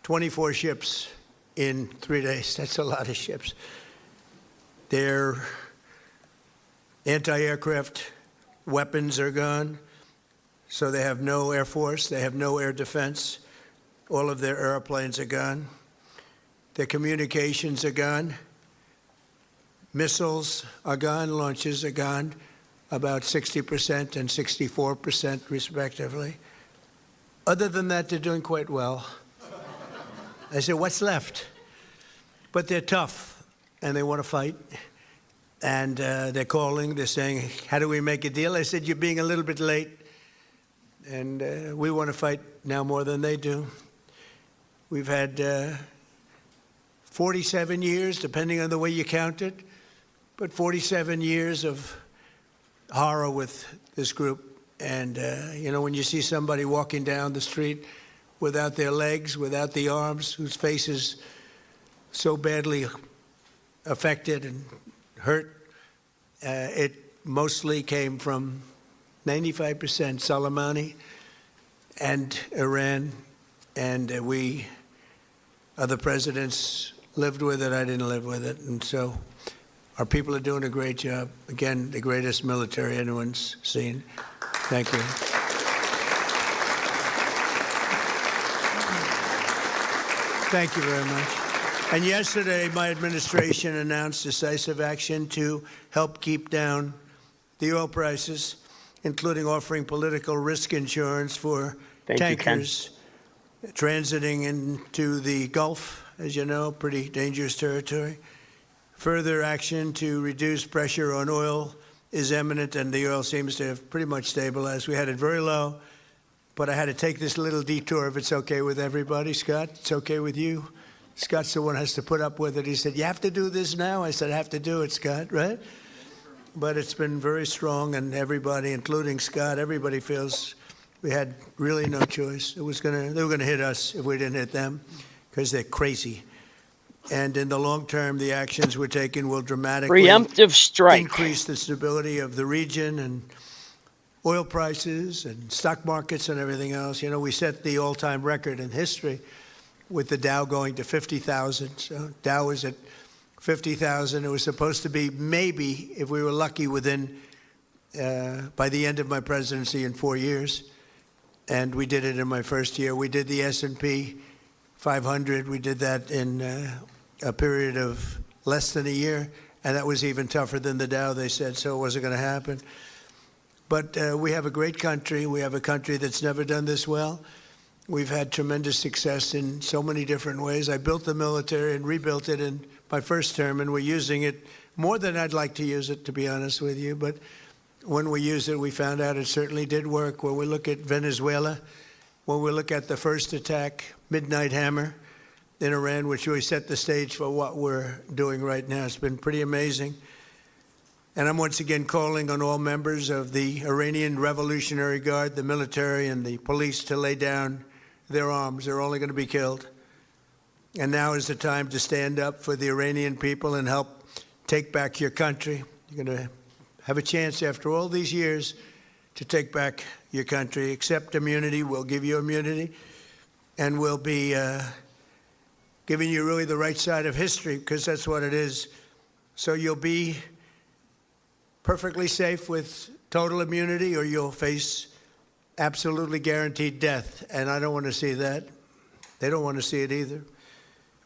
Speaker 4: 24 ships in 3 days. That's a lot of ships. Their anti-aircraft weapons are gone. So they have no air force, they have no air defense. All of their airplanes are gone. Their communications are gone. Missiles are gone, launches are gone, about 60% and 64% respectively. Other than that, they're doing quite well. I said, what's left? But they're tough, and they want to fight. And they're calling, they're saying, how do we make a deal? I said, you're being a little bit late. And we want to fight now more than they do. We've had 47 years, depending on the way you count it, but 47 years of horror with this group. And, you know, when you see somebody walking down the street without their legs, without the arms, whose face is so badly affected and hurt, it mostly came from 95% Soleimani and Iran, and we, other presidents, lived with it. I didn't live with it. And so our people are doing a great job. Again, the greatest military anyone's seen. Thank you. Thank you very much. And yesterday, my administration announced decisive action to help keep down the oil prices, including offering political risk insurance for tankers transiting into the Gulf, as you know, pretty dangerous territory. Further action to reduce pressure on oil is imminent, and the oil seems to have pretty much stabilized. We had it very low, but I had to take this little detour, if it's okay with everybody. Scott, it's okay with you? Scott's the one who has to put up with it. He said, you have to do this now? I said, I have to do it, Scott, right? But it's been very strong, and everybody, including Scott, everybody feels we had really no choice. They were going to hit us if we didn't hit them, because they're crazy. And in the long term, the actions we're taking will dramatically
Speaker 1: preemptive strike,
Speaker 4: increase the stability of the region and oil prices and stock markets and everything else. You know, we set the all-time record in history with the Dow going to 50,000. So Dow was at 50,000. It was supposed to be maybe, if we were lucky, within by the end of my presidency in 4 years. And we did it in my first year. We did the S&P 500. We did that in a period of less than a year. And that was even tougher than the Dow, they said, so it wasn't going to happen. But we have a great country. We have a country that's never done this well. We've had tremendous success in so many different ways. I built the military and rebuilt it in my first term, and we're using it more than I'd like to use it, to be honest with you. But when we used it, we found out it certainly did work. When we look at Venezuela, when we look at the first attack, Midnight Hammer, in Iran, which really set the stage for what we're doing right now. It's been pretty amazing. And I'm once again calling on all members of the Iranian Revolutionary Guard, the military and the police, to lay down their arms. They're only going to be killed. And now is the time to stand up for the Iranian people and help take back your country. You're going to have a chance after all these years to take back your country. Accept immunity. We'll give you immunity. And we'll be giving you really the right side of history, because that's what it is. So you'll be perfectly safe with total immunity, or you'll face absolutely guaranteed death. And I don't want to see that. They don't want to see it either.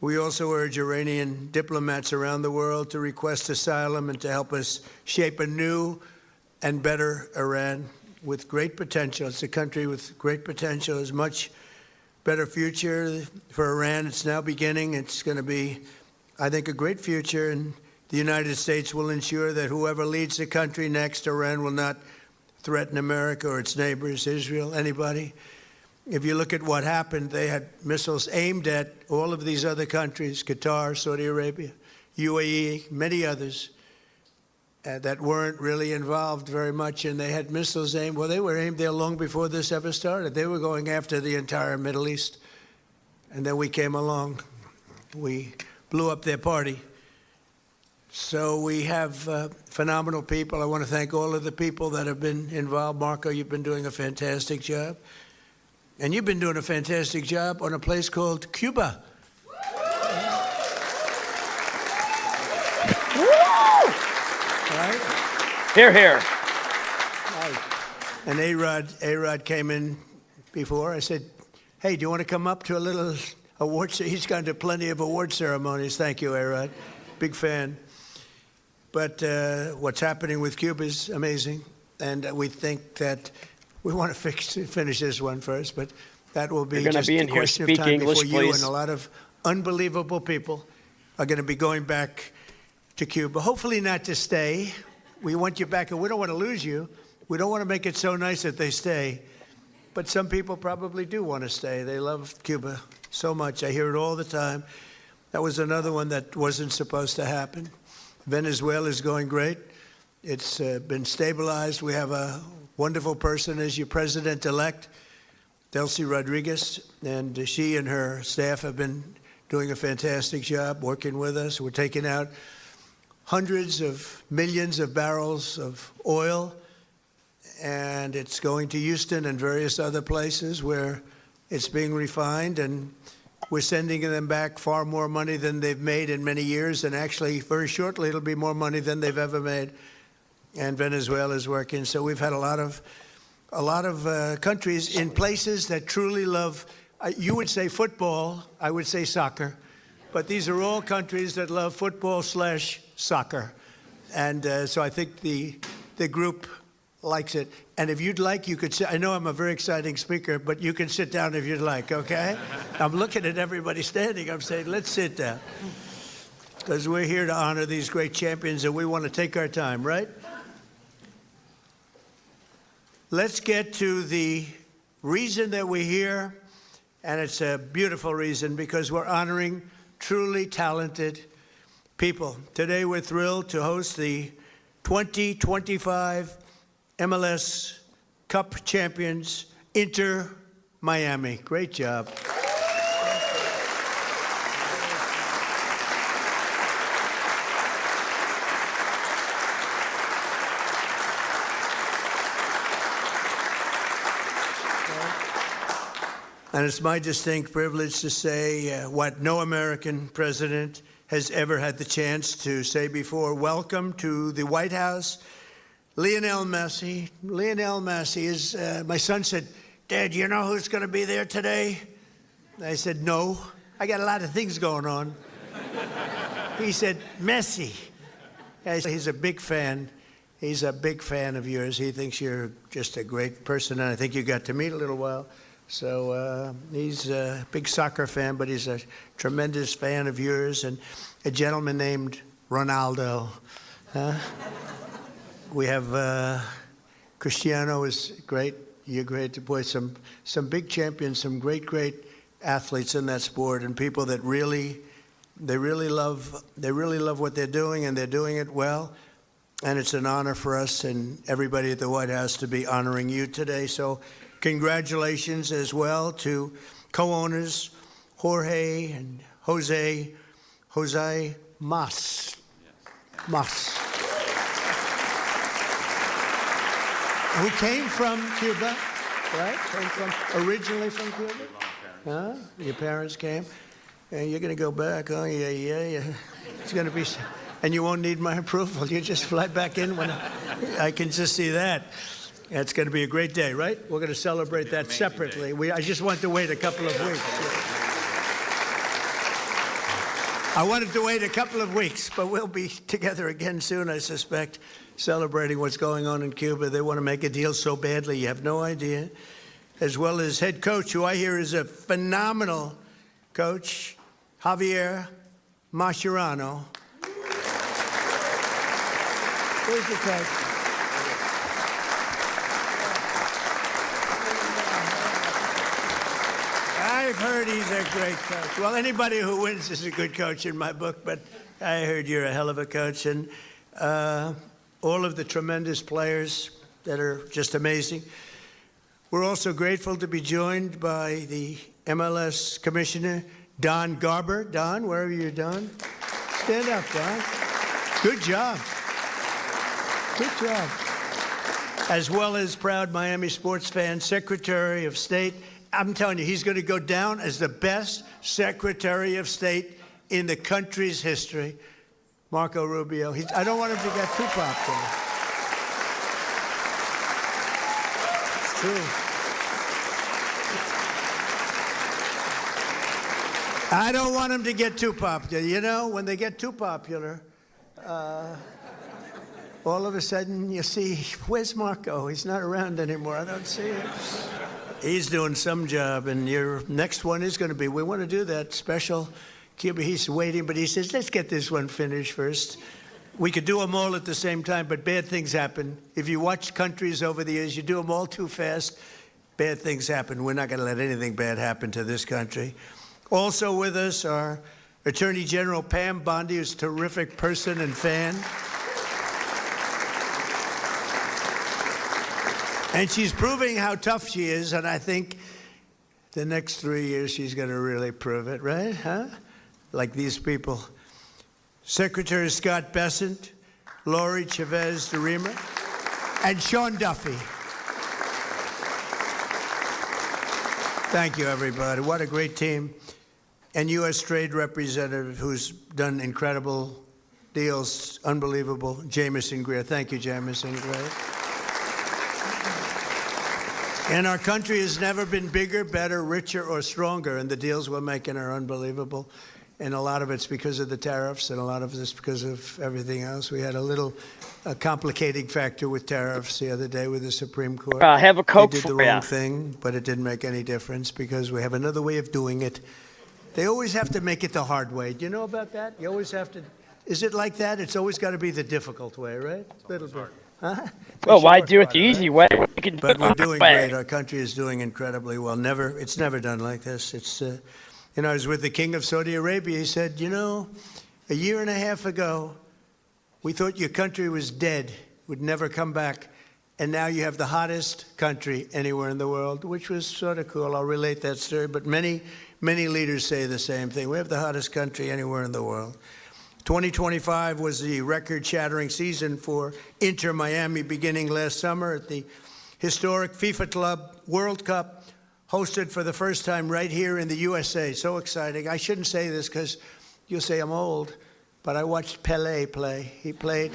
Speaker 4: We also urge Iranian diplomats around the world to request asylum and to help us shape a new and better Iran with great potential. It's a country with great potential. There's much better future for Iran. It's now beginning. It's going to be, I think, a great future. And the United States will ensure that whoever leads the country next, Iran will not threaten America or its neighbors, Israel, anybody. If you look at what happened, they had missiles aimed at all of these other countries, Qatar, Saudi Arabia, UAE, many others that weren't really involved very much, and they had missiles aimed. Well, they were aimed there long before this ever started. They were going after the entire Middle East. And then we came along. We blew up their party. So we have phenomenal people. I want to thank all of the people that have been involved. Marco, you've been doing a fantastic job. And you've been doing a fantastic job on a place called Cuba.
Speaker 1: Woo!
Speaker 4: Right?
Speaker 1: Hear, hear.
Speaker 4: Right. And A-Rod came in before. I said, hey, do you want to come up to a little award? He's gone to plenty of award ceremonies. Thank you, A-Rod. Big fan. But what's happening with Cuba is amazing. And we think that we want to finish this one first, but that will be just a question of time before you and a lot of unbelievable people are going to be going back to Cuba. Hopefully not to stay. We want you back, and we don't want to lose you. We don't want to make it so nice that they stay. But some people probably do want to stay. They love Cuba so much. I hear it all the time. That was another one that wasn't supposed to happen. Venezuela is going great. It's been stabilized. We have a wonderful person as your president-elect, Delcy Rodriguez, and she and her staff have been doing a fantastic job working with us. We're taking out hundreds of millions of barrels of oil, and it's going to Houston and various other places where it's being refined, and we're sending them back far more money than they've made in many years, and actually very shortly it'll be more money than they've ever made. And Venezuela is working. So we've had a lot of countries in places that truly love, you would say football, I would say soccer, but these are all countries that love football/soccer. And so I think the group likes it. And if you'd like, you could sit. I know I'm a very exciting speaker, but you can sit down if you'd like, okay? I'm looking at everybody standing. I'm saying, let's sit down. Because we're here to honor these great champions, and we want to take our time, right? Let's get to the reason that we're here, and it's a beautiful reason because we're honoring truly talented people. Today we're thrilled to host the 2025 MLS Cup champions, Inter Miami. Great job. And it's my distinct privilege to say what no American president has ever had the chance to say before. Welcome to the White House, Lionel Messi. Lionel Messi is, my son said, Dad, you know who's going to be there today? I said, no, I got a lot of things going on. He said, Messi. He's a big fan. He's a big fan of yours. He thinks you're just a great person, and I think you got to meet a little while. So he's a big soccer fan, but he's a tremendous fan of yours, and a gentleman named Ronaldo. We have Cristiano is great. You're great. Boy, some big champions, some great athletes in that sport, and people that really love what they're doing, and they're doing it well. And it's an honor for us and everybody at the White House to be honoring you today. So congratulations as well to co-owners Jorge and Jose Mas. We came from Cuba, right? Originally from Cuba? Huh? Your parents came? And you're going to go back, oh, yeah. It's going to be, and you won't need my approval. You just fly back in when I can just see that. It's going to be a great day, right? We're going to celebrate that separately. I just want to wait a couple of weeks. I wanted to wait a couple of weeks, but we'll be together again soon, I suspect, celebrating what's going on in Cuba. They want to make a deal so badly, you have no idea. As well as head coach, who I hear is a phenomenal coach, Javier Mascherano. Where's the coach? I've heard he's a great coach. Well, anybody who wins is a good coach in my book, but I heard you're a hell of a coach. And all of the tremendous players that are just amazing. We're also grateful to be joined by the MLS Commissioner, Don Garber. Don, where are you, Don? Stand up, Don. Good job. Good job. As well as proud Miami sports fan, Secretary of State. I'm telling you, he's going to go down as the best Secretary of State in the country's history, Marco Rubio. I don't want him to get too popular. true. I don't want them to get too popular. You know, when they get too popular, all of a sudden you see, where's Marco? He's not around anymore. I don't see him. He's doing some job, and your next one is going to be, we want to do that special Cuba. He's waiting, but he says, let's get this one finished first. We could do them all at the same time, but bad things happen. If you watch countries over the years, you do them all too fast, bad things happen. We're not going to let anything bad happen to this country. Also with us are Attorney General Pam Bondi, who's a terrific person and fan. And she's proving how tough she is, and I think the next 3 years she's going to really prove it, right? Huh? Like these people. Secretary Scott Bessent, Lori Chavez DeRima, and Sean Duffy. Thank you, everybody. What a great team. And U.S. Trade Representative who's done incredible deals, unbelievable, Jamieson Greer. Thank you, Jamieson Greer. And our country has never been bigger, better, richer, or stronger, and the deals we're making are unbelievable. And a lot of it's because of the tariffs, and a lot of it's because of everything else. We had a little complicating factor with tariffs the other day with the Supreme Court.
Speaker 1: Have a Coke
Speaker 4: they did the
Speaker 1: for
Speaker 4: wrong
Speaker 1: you.
Speaker 4: thing, but it didn't make any difference because we have another way of doing it. They always have to make it the hard way. Do you know about that? You always have to. Is it like that? It's always got to be the difficult way, right? A little bit. Huh?
Speaker 1: Well, why do it the easy way? We can do
Speaker 4: But
Speaker 1: it
Speaker 4: we're
Speaker 1: the
Speaker 4: doing
Speaker 1: hard way.
Speaker 4: great. Our country is doing incredibly well. It's never done like this. It's, you know, I was with the King of Saudi Arabia. He said, you know, a year and a half ago, we thought your country was dead, would never come back. And now you have the hottest country anywhere in the world, which was sort of cool. I'll relate that story. But many leaders say the same thing. We have the hottest country anywhere in the world. 2025 was the record-shattering season for Inter Miami beginning last summer at the historic FIFA Club World Cup, hosted for the first time right here in the USA. So exciting. I shouldn't say this because you'll say I'm old, but I watched Pelé play. He played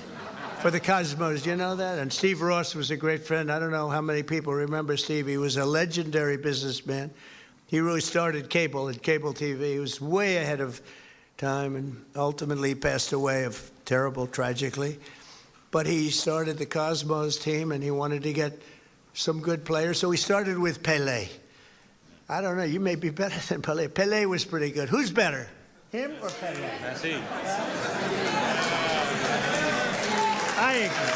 Speaker 4: for the Cosmos. Do you know that? And Steve Ross was a great friend. I don't know how many people remember Steve. He was a legendary businessman. He really started cable and cable TV. He was way ahead of time and ultimately passed away tragically. But he started the Cosmos team and he wanted to get some good players. So he started with Pelé. I don't know, you may be better than Pelé. Pelé was pretty good. Who's better, him or Pelé?
Speaker 17: Merci.
Speaker 4: I agree.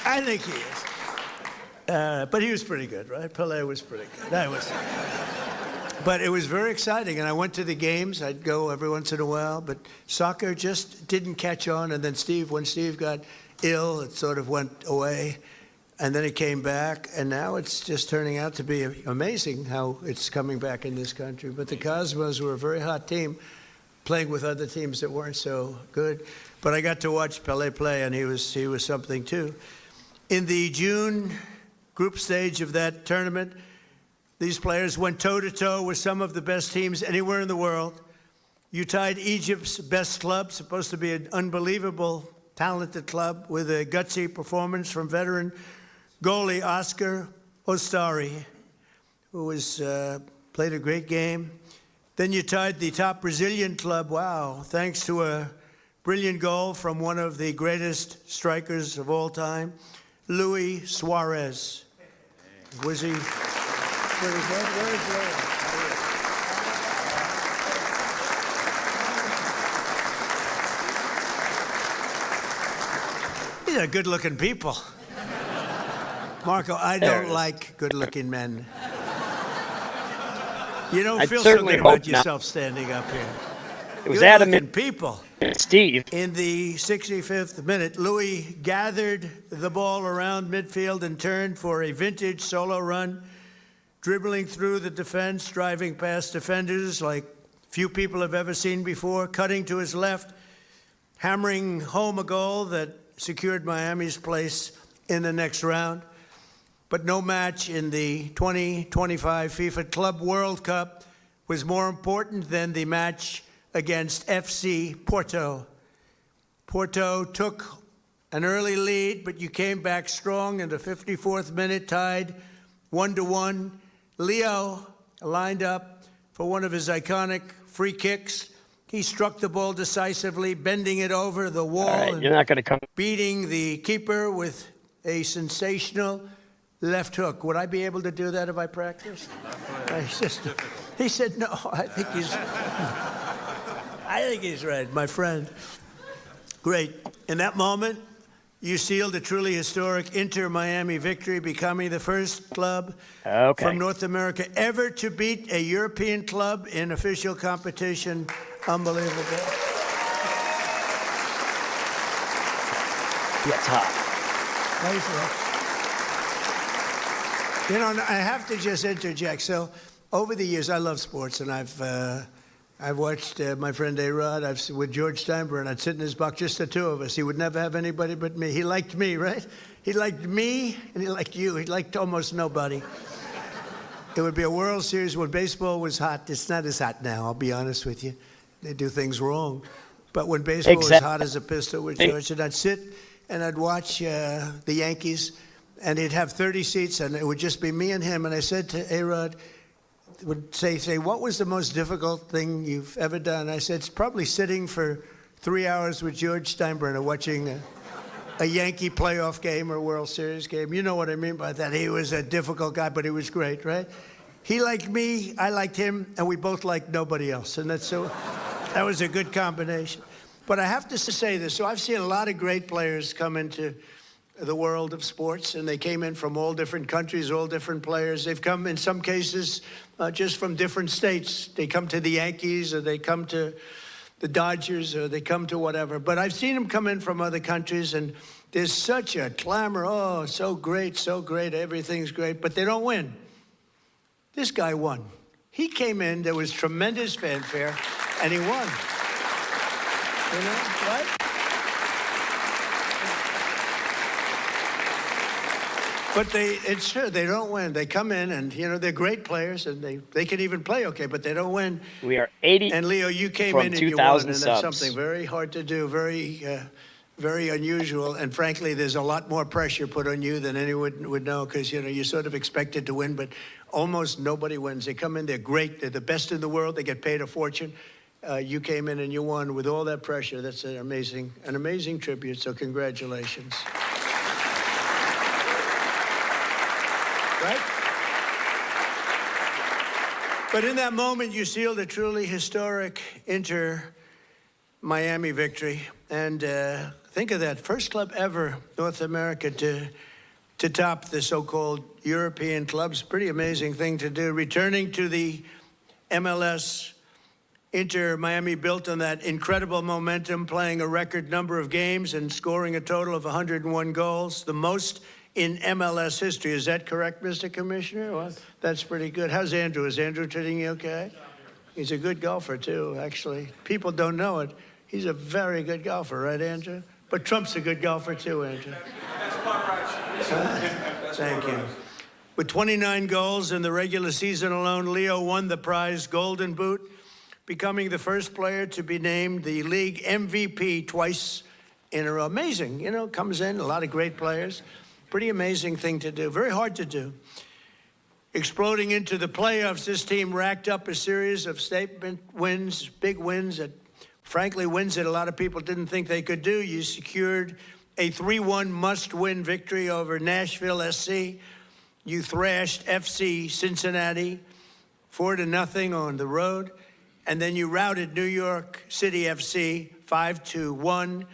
Speaker 4: I think he is. But he was pretty good, right? Pelé was pretty good. But it was very exciting, and I went to the games. I'd go every once in a while, but soccer just didn't catch on. And then when Steve got ill, it sort of went away, and then it came back, and now it's just turning out to be amazing how it's coming back in this country. But the Cosmos were a very hot team, playing with other teams that weren't so good. But I got to watch Pelé play, and he was something too. In the June group stage of that tournament, these players went toe-to-toe with some of the best teams anywhere in the world. You tied Egypt's best club, supposed to be an unbelievable, talented club, with a gutsy performance from veteran goalie Oscar Ostari, who played a great game. Then you tied the top Brazilian club, wow, thanks to a brilliant goal from one of the greatest strikers of all time, Luis Suarez. Was he pretty good? Where is Luis? These are good-looking people. Marco, I don't like good-looking men. You don't feel so good about yourself standing up here.
Speaker 1: It was Adam
Speaker 4: and people.
Speaker 1: Steve.
Speaker 4: In the 65th minute, Louis gathered the ball around midfield and turned for a vintage solo run, dribbling through the defense, driving past defenders like few people have ever seen before, cutting to his left, hammering home a goal that secured Miami's place in the next round. But no match in the 2025 FIFA Club World Cup was more important than the match against FC Porto. Porto took an early lead, but you came back strong in the 54th minute, tied 1-1. Leo lined up for one of his iconic free kicks. He struck the ball decisively, bending it over the wall.
Speaker 1: All right,
Speaker 4: and
Speaker 1: you're not going to come.
Speaker 4: beating the keeper with a sensational left hook. Would I be able to do that if I practiced? He said, no, I think he's right, my friend. Great. In that moment, you sealed a truly historic Inter-Miami victory, becoming the first club from North America ever to beat a European club in official competition. Unbelievable.
Speaker 1: Yeah, it's hot.
Speaker 4: You know, I have to just interject. So, over the years, I love sports, and I've watched my friend A-Rod. With George Steinbrenner, I'd sit in his box, just the two of us. He would never have anybody but me. He liked me, right? He liked me, and he liked you. He liked almost nobody. It would be a World Series when baseball was hot. It's not as hot now, I'll be honest with you. They do things wrong. But when baseball was hot as a pistol with George, and I'd sit and I'd watch the Yankees, and he'd have 30 seats, and it would just be me and him. And I said to A-Rod, would say, what was the most difficult thing you've ever done? I said, it's probably sitting for 3 hours with George Steinbrenner watching a Yankee playoff game or World Series game. You know what I mean by that. He was a difficult guy, but he was great, right? He liked me, I liked him, and we both liked nobody else. And that was a good combination. But I have to say this. So I've seen a lot of great players come into the world of sports, and they came in from all different countries, all different players. They've come, in some cases, just from different states. They come to the Yankees, or they come to the Dodgers, or they come to whatever. But I've seen them come in from other countries, and there's such a clamor. Oh, so great, everything's great. But they don't win. This guy won. He came in, there was tremendous fanfare, and he won. You know, right? But it's true, they don't win. They come in and, you know, they're great players, and they can even play okay, but they don't win.
Speaker 1: We are 80
Speaker 4: And Leo, you came
Speaker 1: from
Speaker 4: in and you won, and that's
Speaker 1: subs.
Speaker 4: something very hard to do, very unusual. And frankly, there's a lot more pressure put on you than anyone would know, because, you know, you're sort of expected to win, but almost nobody wins. They come in, they're great, they're the best in the world, they get paid a fortune. You came in and you won with all that pressure. That's an amazing tribute, so congratulations. Right? But in that moment, you sealed a truly historic Inter-Miami victory. And think of that, first club ever, North America, to top the so-called European clubs. Pretty amazing thing to do. Returning to the MLS, Inter-Miami built on that incredible momentum, playing a record number of games and scoring a total of 101 goals, the most in MLS history. Is that correct, Mr. Commissioner? Well, that's pretty good. How's Andrew? Is Andrew treating you okay? He's a good golfer, too, actually. People don't know it. He's a very good golfer, right, Andrew? But Trump's a good golfer, too, Andrew. Thank you. With 29 goals in the regular season alone, Leo won the prize Golden Boot, becoming the first player to be named the league MVP twice in a row. Amazing, you know, comes in, a lot of great players. Pretty amazing thing to do, very hard to do. Exploding into the playoffs, this team racked up a series of statement wins, big wins, that frankly wins that a lot of people didn't think they could do. You secured a 3-1 must-win victory over Nashville SC. You thrashed FC Cincinnati 4-0 on the road. And then you routed New York City FC 5-1,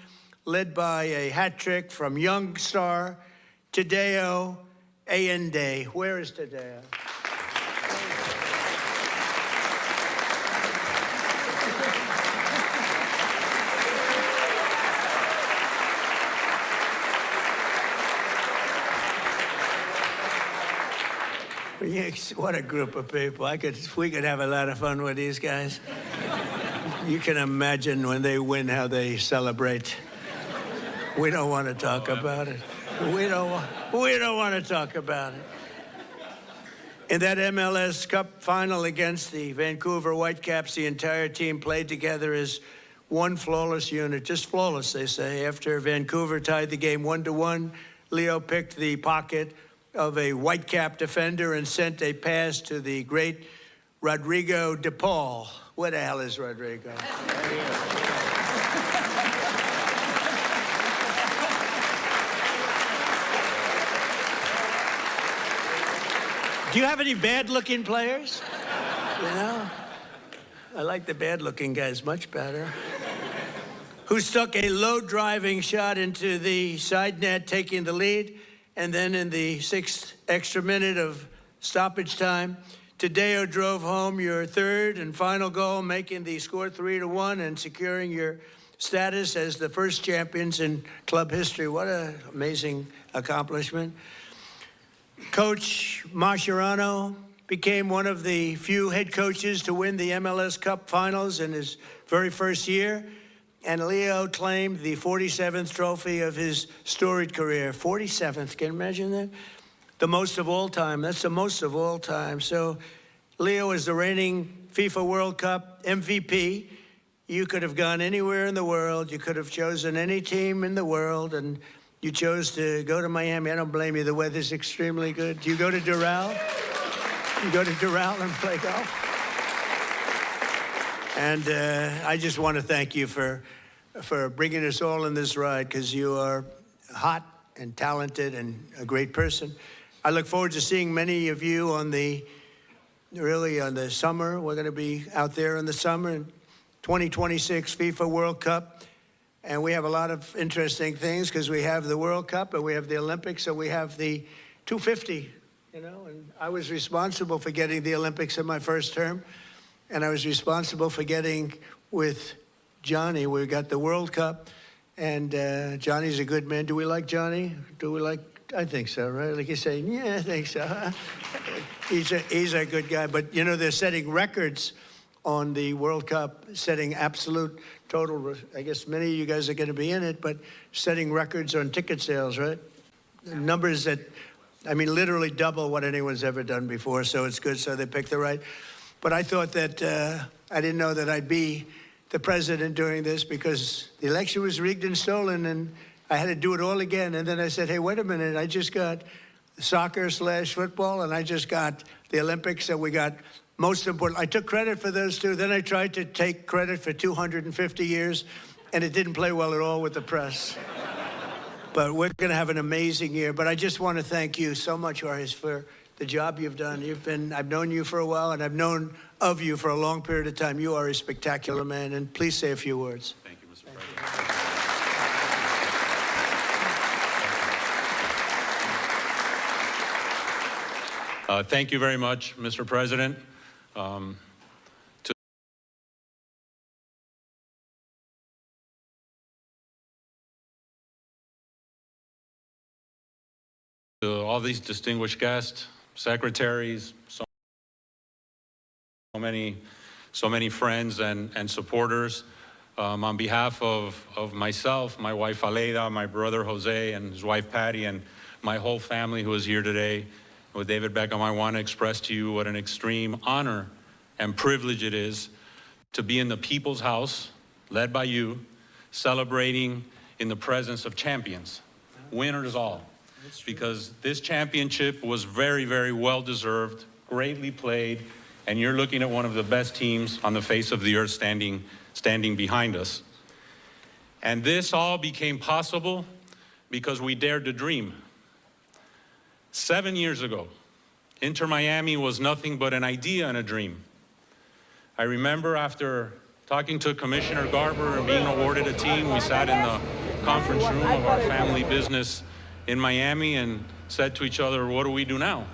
Speaker 4: led by a hat trick from young star Tadeo Allende. Where is Tadeo? What a group of people. We could have a lot of fun with these guys. You can imagine when they win how they celebrate. We don't want to talk about it. We don't want to talk about it. In that MLS Cup final against the Vancouver Whitecaps, the entire team played together as one flawless unit, just flawless, they say. After Vancouver tied the game 1-1, Leo picked the pocket of a white-cap defender and sent a pass to the great Rodrigo de Paul. Where the hell is Rodrigo? Do you have any bad-looking players? You know? I like the bad-looking guys much better. Who stuck a low-driving shot into the side net, taking the lead, and then in the 6th extra minute of stoppage time, Tadeo drove home your third and final goal, making the score 3-1 and securing your status as the first champions in club history. What an amazing accomplishment. Coach Mascherano became one of the few head coaches to win the MLS Cup finals in his very first year. And Leo claimed the 47th trophy of his storied career. 47th, can you imagine that? The most of all time. That's the most of all time. So Leo is the reigning FIFA World Cup MVP. You could have gone anywhere in the world. You could have chosen any team in the world, and you chose to go to Miami. I don't blame you. The weather's extremely good. Do you go to Doral? You go to Doral and play golf? And I just want to thank you for bringing us all in this ride, because you are hot and talented and a great person. I look forward to seeing many of you on the summer. We're going to be out there in the summer in 2026 FIFA World Cup. And we have a lot of interesting things, because we have the World Cup and we have the Olympics and we have the 250, you know. And I was responsible for getting the Olympics in my first term. And I was responsible for getting with Johnny. We got the World Cup, and Johnny's a good man. Do we like Johnny? Do we like? I think so, right? Like you say, yeah, I think so. He's a good guy. But you know, they're setting records on the World Cup, setting absolute total. I guess many of you guys are going to be in it, but setting records on ticket sales, right? Numbers that, I mean, literally double what anyone's ever done before. So it's good. So they picked the right. But I thought that I didn't know that I'd be the president doing this, because the election was rigged and stolen, and I had to do it all again. And then I said, hey, wait a minute, I just got soccer/football, and I just got the Olympics, so we got most important. I took credit for those two. Then I tried to take credit for 250 years, and it didn't play well at all with the press. But we're going to have an amazing year. But I just want to thank you so much, Jorge, for the job you've done. I've known you for a while, and I've known of you for a long period of time. You are a spectacular man, and please say a few words.
Speaker 13: Thank you, Mr. President. Thank you very much, Mr. President. To all these distinguished guests, secretaries, so many friends and supporters. On behalf of myself, my wife Aleida, my brother Jose, and his wife Patty, and my whole family who is here today, with David Beckham, I want to express to you what an extreme honor and privilege it is to be in the People's House, led by you, celebrating in the presence of champions, winners all. Because this championship was very, very well deserved, greatly played, and you're looking at one of the best teams on the face of the earth standing behind us. And this all became possible because we dared to dream. 7 years ago, Inter Miami was nothing but an idea and a dream. I remember after talking to Commissioner Garber and being awarded a team, we sat in the conference room of our family business in Miami and said to each other, what do we do now?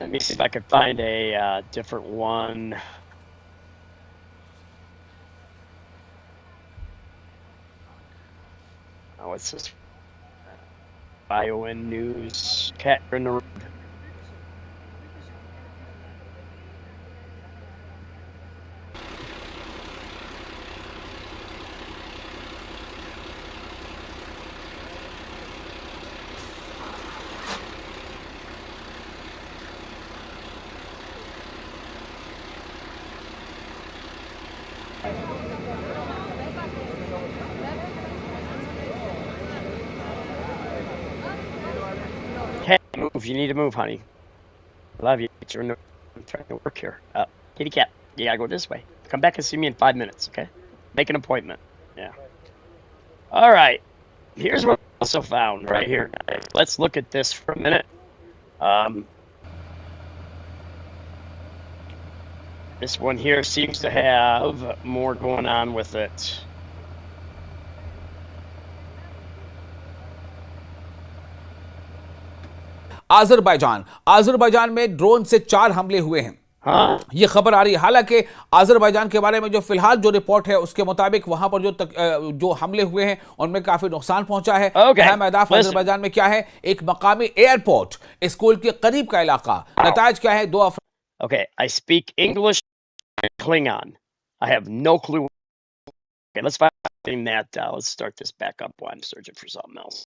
Speaker 1: Let me see if I could find a different one. Oh, what's this? Iowan News. Cat in the road. Hey, move. You need to move, honey. I love you. I'm trying to work here. Kitty cat. You gotta go this way. Come back and see me in 5 minutes, okay? Make an appointment. Yeah. All right. Here's what I also found right here. Let's look at this for a minute. This one here seems to have more going on with it.
Speaker 17: Azerbaijan में drone से 4 हमले हुए हैं। ये खबर आ रही है। हालांकि आज़रबाईजान के बारे में जो फिलहाल जो रिपोर्ट है उसके मुताबिक वहां पर जो हमले हुए हैं उनमें काफी नुकसान पहुंचा है। अहम अहदाफ आज़रबाईजान में क्या है? एक मकामी एयरपोर्ट, स्कूल के करीब का इलाका। नताइज क्या है? 2
Speaker 1: Okay, I speak English and Klingon. I have no clue. Okay, let's find that. Let's start this back up while I'm searching for something else.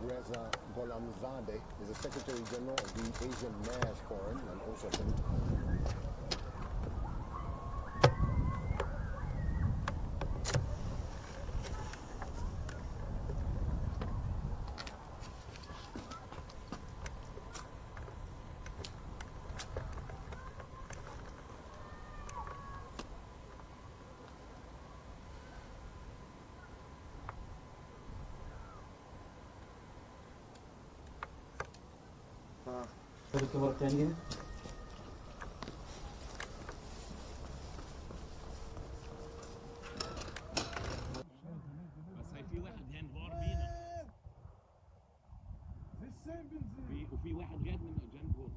Speaker 19: Reza Gholamzadeh is the Secretary General of the Asian Mass Forum and also
Speaker 17: وفي واحد جاد من جنبه.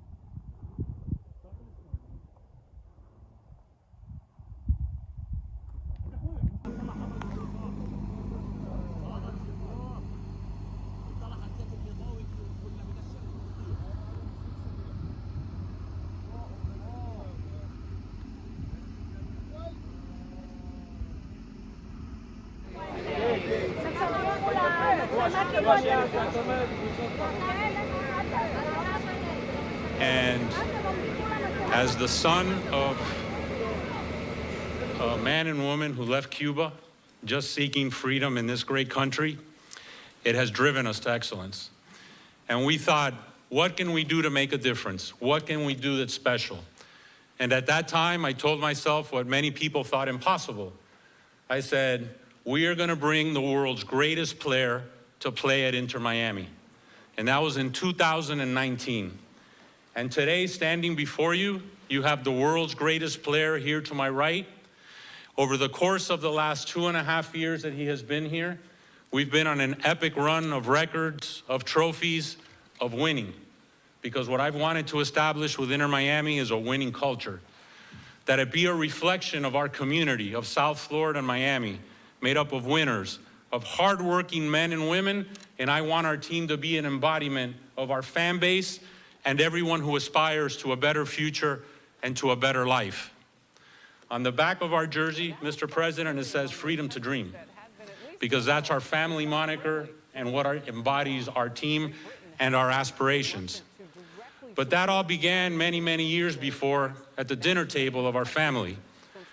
Speaker 20: And as the son of a man and woman who left Cuba just seeking freedom in this great country, it has driven us to excellence. And we thought, what can we do to make a difference? What can we do that's special? And at that time, I told myself what many people thought impossible. I said, we are going to bring the world's greatest player to play at Inter Miami. And that was in 2019. And today, standing before you, you have the world's greatest player here to my right. Over the course of the last 2.5 years that he has been here, we've been on an epic run of records, of trophies, of winning. Because what I've wanted to establish with Inter Miami is a winning culture. That it be a reflection of our community of South Florida and Miami, made up of winners, of hardworking men and women, and I want our team to be an embodiment of our fan base and everyone who aspires to a better future and to a better life. On the back of our jersey, Mr. President, it says freedom to dream, because that's our family moniker and what embodies our team and our aspirations. But that all began many, many years before at the dinner table of our family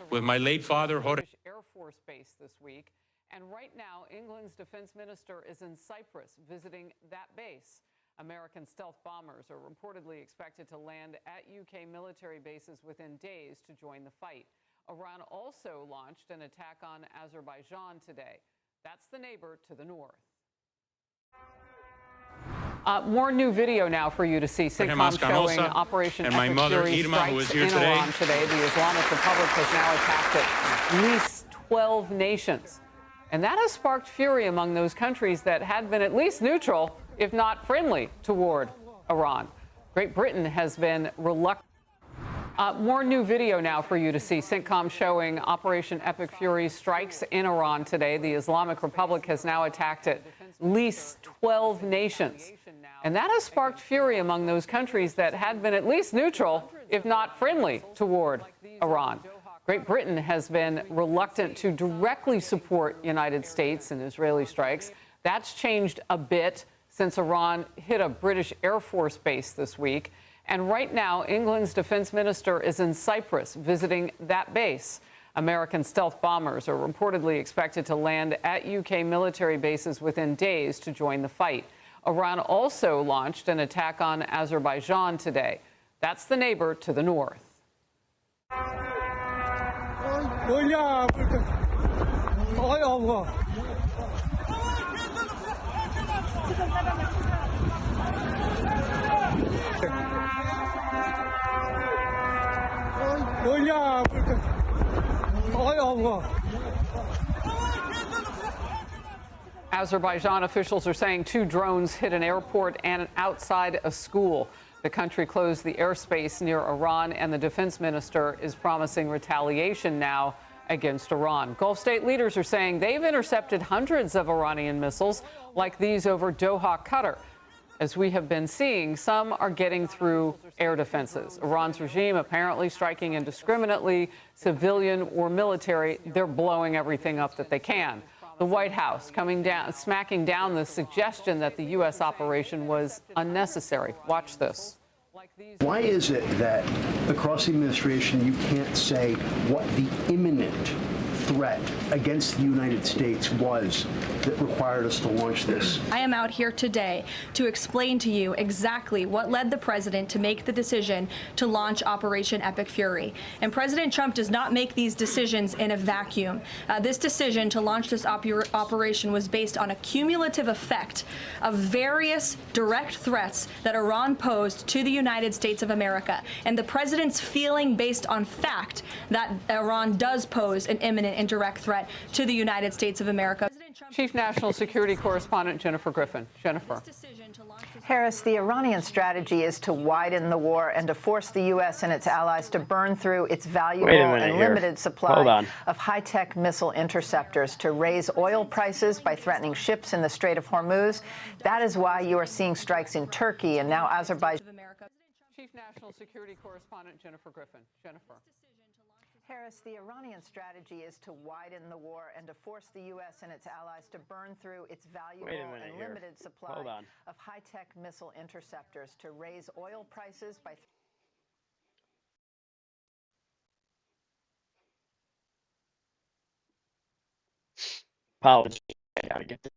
Speaker 20: with my late father, Jorge.
Speaker 21: Air Force Base this week. And right now, England's defense minister is in Cyprus visiting that base. American stealth bombers are reportedly expected to land at UK military bases within days to join the fight. Iran also launched an attack on Azerbaijan today. That's the neighbor to the north. More new video now for you to see. CENTCOM showing Operation
Speaker 20: and my
Speaker 21: Epic
Speaker 20: mother,
Speaker 21: Fury
Speaker 20: Irma, who is
Speaker 21: strikes
Speaker 20: here
Speaker 21: in
Speaker 20: today.
Speaker 21: Iran today. The Islamic Republic has now attacked at least 12 nations. And that has sparked fury among those countries that had been at least neutral, if not friendly, toward Iran. Great Britain has been reluctant. More new video now for you to see. CENTCOM showing Operation Epic Fury strikes in Iran today. The Islamic Republic has now attacked at least 12 nations. And that has sparked fury among those countries that had been at least neutral, if not friendly, toward Iran. Great Britain has been reluctant to directly support United States and Israeli strikes. That's changed a bit since Iran hit a British Air Force base this week. And right now, England's defense minister is in Cyprus visiting that base. American stealth bombers are reportedly expected to land at UK military bases within days to join the fight. Iran also launched an attack on Azerbaijan today. That's the neighbor to the north. Azerbaijan officials are saying 2 drones hit an airport and outside a school. The country closed the airspace near Iran, and the defense minister is promising retaliation now against Iran. Gulf state leaders are saying they've intercepted hundreds of Iranian missiles like these over Doha, Qatar. As we have been seeing, some are getting through air defenses. Iran's regime apparently striking indiscriminately, civilian or military. They're blowing everything up that they can. The White House smacking down the suggestion that the U.S. operation was unnecessary. Watch this.
Speaker 6: Why is it that across the administration you can't say what the imminent threat against the United States was that required us to launch this?
Speaker 22: I am out here today to explain to you exactly what led the president to make the decision to launch Operation Epic Fury. And President Trump does not make these decisions in a vacuum. This decision to launch this operation was based on a cumulative effect of various direct threats that Iran posed to the United States of America. And the president's feeling based on fact that Iran does pose an imminent and direct threat to the United States of America.
Speaker 21: Chief National Security Correspondent Jennifer Griffin. Jennifer.
Speaker 23: Harris, the Iranian strategy is to widen the war and to force the U.S. and its allies to burn through its valuable and limited supply of high-tech missile interceptors, to raise oil prices by threatening ships in the Strait of Hormuz. That is why you are seeing strikes in Turkey and now Azerbaijan.
Speaker 21: Chief National Security Correspondent Jennifer Griffin. Jennifer.
Speaker 23: Harris, the Iranian strategy is to widen the war and to force the U.S. and its allies to burn through its valuable and limited supply of high-tech missile interceptors, to raise oil prices by...
Speaker 1: Apologies. I gotta get this.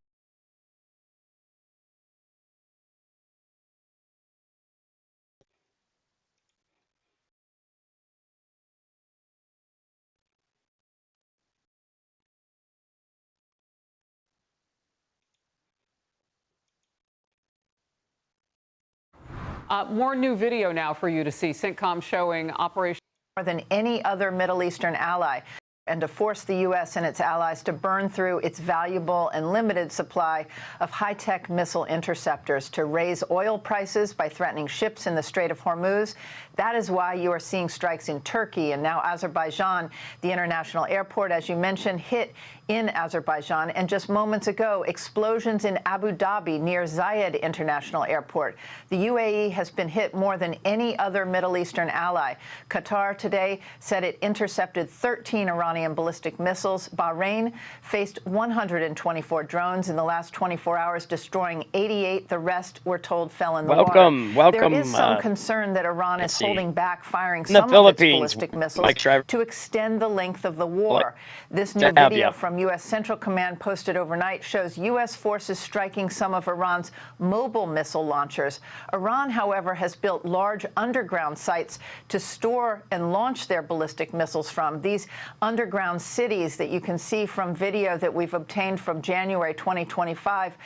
Speaker 21: More new video now for you to see. CENTCOM showing Operation...
Speaker 23: more than any other Middle Eastern ally, and to force the U.S. and its allies to burn through its valuable and limited supply of high-tech missile interceptors, to raise oil prices by threatening ships in the Strait of Hormuz. That is why you are seeing strikes in Turkey and now Azerbaijan. The international airport, as you mentioned, hit in Azerbaijan, and just moments ago, explosions in Abu Dhabi near Zayed International Airport. The UAE has been hit more than any other Middle Eastern ally. Qatar today said it intercepted 13 Iranian ballistic missiles. Bahrain faced 124 drones in the last 24 hours, destroying 88. The rest, we're told, fell in the water.
Speaker 1: Welcome.
Speaker 23: There is some concern that Iran is holding back firing
Speaker 1: some
Speaker 23: of its ballistic missiles to extend the length of the war. This new video from CENTCOM U.S. Central Command posted overnight shows U.S. forces striking some of Iran's mobile missile launchers. Iran, however, has built large underground sites to store and launch their ballistic missiles from. These underground cities that you can see from video that we've obtained from January 2025,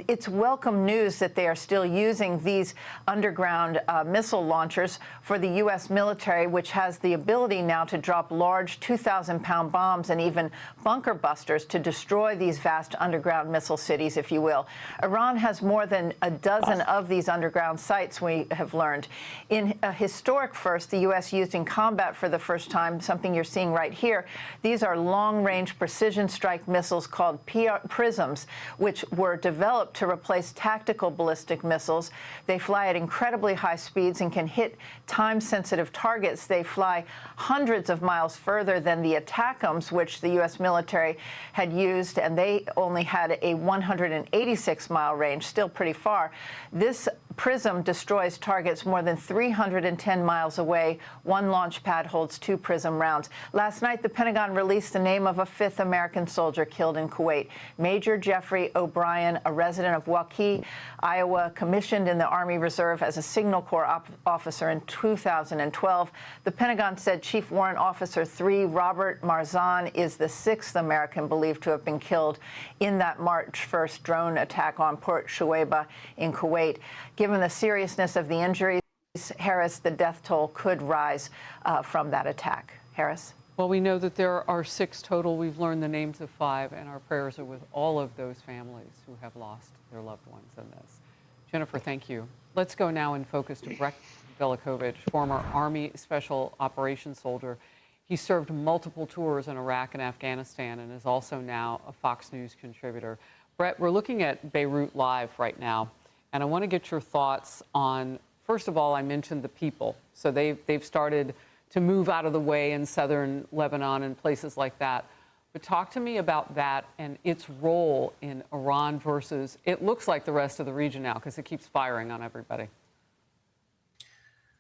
Speaker 23: it's welcome news that they are still using these underground missile launchers for the U.S. military, which has the ability now to drop large 2,000-pound bombs and even bunker busters to destroy these vast underground missile cities, if you will. Iran has more than a dozen of these underground sites, we have learned. In a historic first, the U.S. used in combat for the first time, something you're seeing right here. These are long-range precision strike missiles called PRISMs, which were developed to replace tactical ballistic missiles. They fly at incredibly high speeds and can hit time-sensitive targets. They fly hundreds of miles further than the ATACMS, which the U.S. military had used, and they only had a 186-mile range, still pretty far. This PRISM destroys targets more than 310 miles away. One launch pad holds 2 PRISM rounds. Last night, the Pentagon released the name of a 5th American soldier killed in Kuwait. Major Jeffrey O'Brien, a resident of Waukee, Iowa, commissioned in the Army Reserve as a Signal Corps officer in 2012. The Pentagon said Chief Warrant Officer 3 Robert Marzan is the 6th American believed to have been killed in that March 1st drone attack on Port Shuaibah in Kuwait. Given the seriousness of the injuries, Harris, the death toll could rise from that attack. Harris?
Speaker 21: Well, we know that there are 6 total. We've learned the names of 5, and our prayers are with all of those families who have lost their loved ones in this. Jennifer, thank you. Let's go now and focus to Brett Velikovich, former Army Special Operations soldier. He served multiple tours in Iraq and Afghanistan and is also now a Fox News contributor. Brett, we're looking at Beirut Live right now, and I want to get your thoughts on, first of all, I mentioned the people. So they've started to move out of the way in southern Lebanon and places like that. But talk to me about that and its role in Iran versus, it looks like the rest of the region now because it keeps firing on everybody.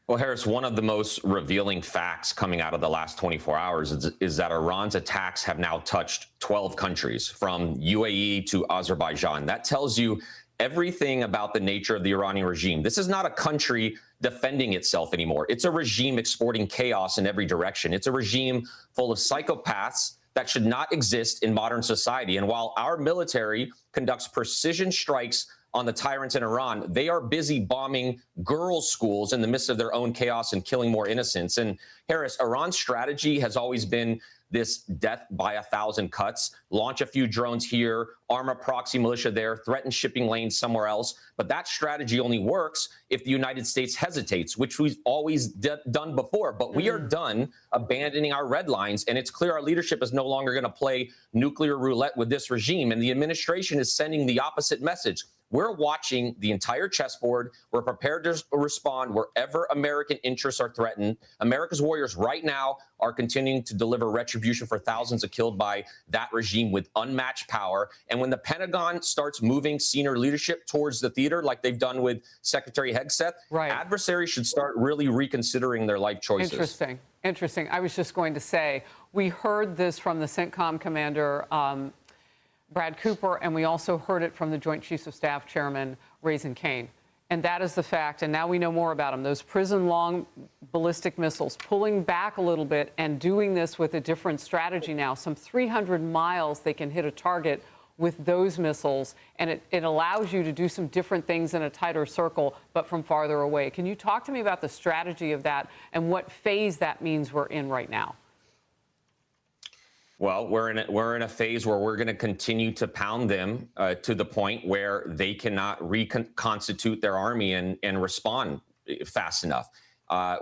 Speaker 2: Well, Harris, one of the most revealing facts coming out of the last 24 hours is that Iran's attacks have now touched 12 countries, from UAE to Azerbaijan. That tells you everything about the nature of the Iranian regime. This is not a country defending itself anymore. It's a regime exporting chaos in every direction. It's a regime full of psychopaths that should not exist in modern society. And while our military conducts precision strikes on the tyrants in Iran, they are busy bombing girls' schools in the midst of their own chaos and killing more innocents. And Harris, Iran's strategy has always been this death by 1,000 cuts, launch a few drones here, arm a proxy militia there, threaten shipping lanes somewhere else. But that strategy only works if the United States hesitates, which we've always done before. But we are done abandoning our red lines, and it's clear our leadership is no longer going to play nuclear roulette with this regime. And the administration is sending the opposite message. We're watching the entire chessboard. We're prepared to respond wherever American interests are threatened. America's warriors right now are continuing to deliver retribution for thousands of killed by that regime with unmatched power. And when the Pentagon starts moving senior leadership towards the theater, like they've done with Secretary Hegseth, adversaries should start really reconsidering their life choices.
Speaker 21: Interesting. Interesting. I was just going to say, we heard this from the CENTCOM commander, Brad Cooper, and we also heard it from the Joint Chiefs of Staff Chairman Raising Cane. And that is the fact, and now we know more about them. Those prison-long ballistic missiles, pulling back a little bit and doing this with a different strategy now. Some 300 miles they can hit a target with those missiles, and it allows you to do some different things in a tighter circle, but from farther away. Can you talk to me about the strategy of that and what phase that means we're in right now?
Speaker 2: Well, we're in a phase where we're going to continue to pound them to the point where they cannot reconstitute their army and respond fast enough.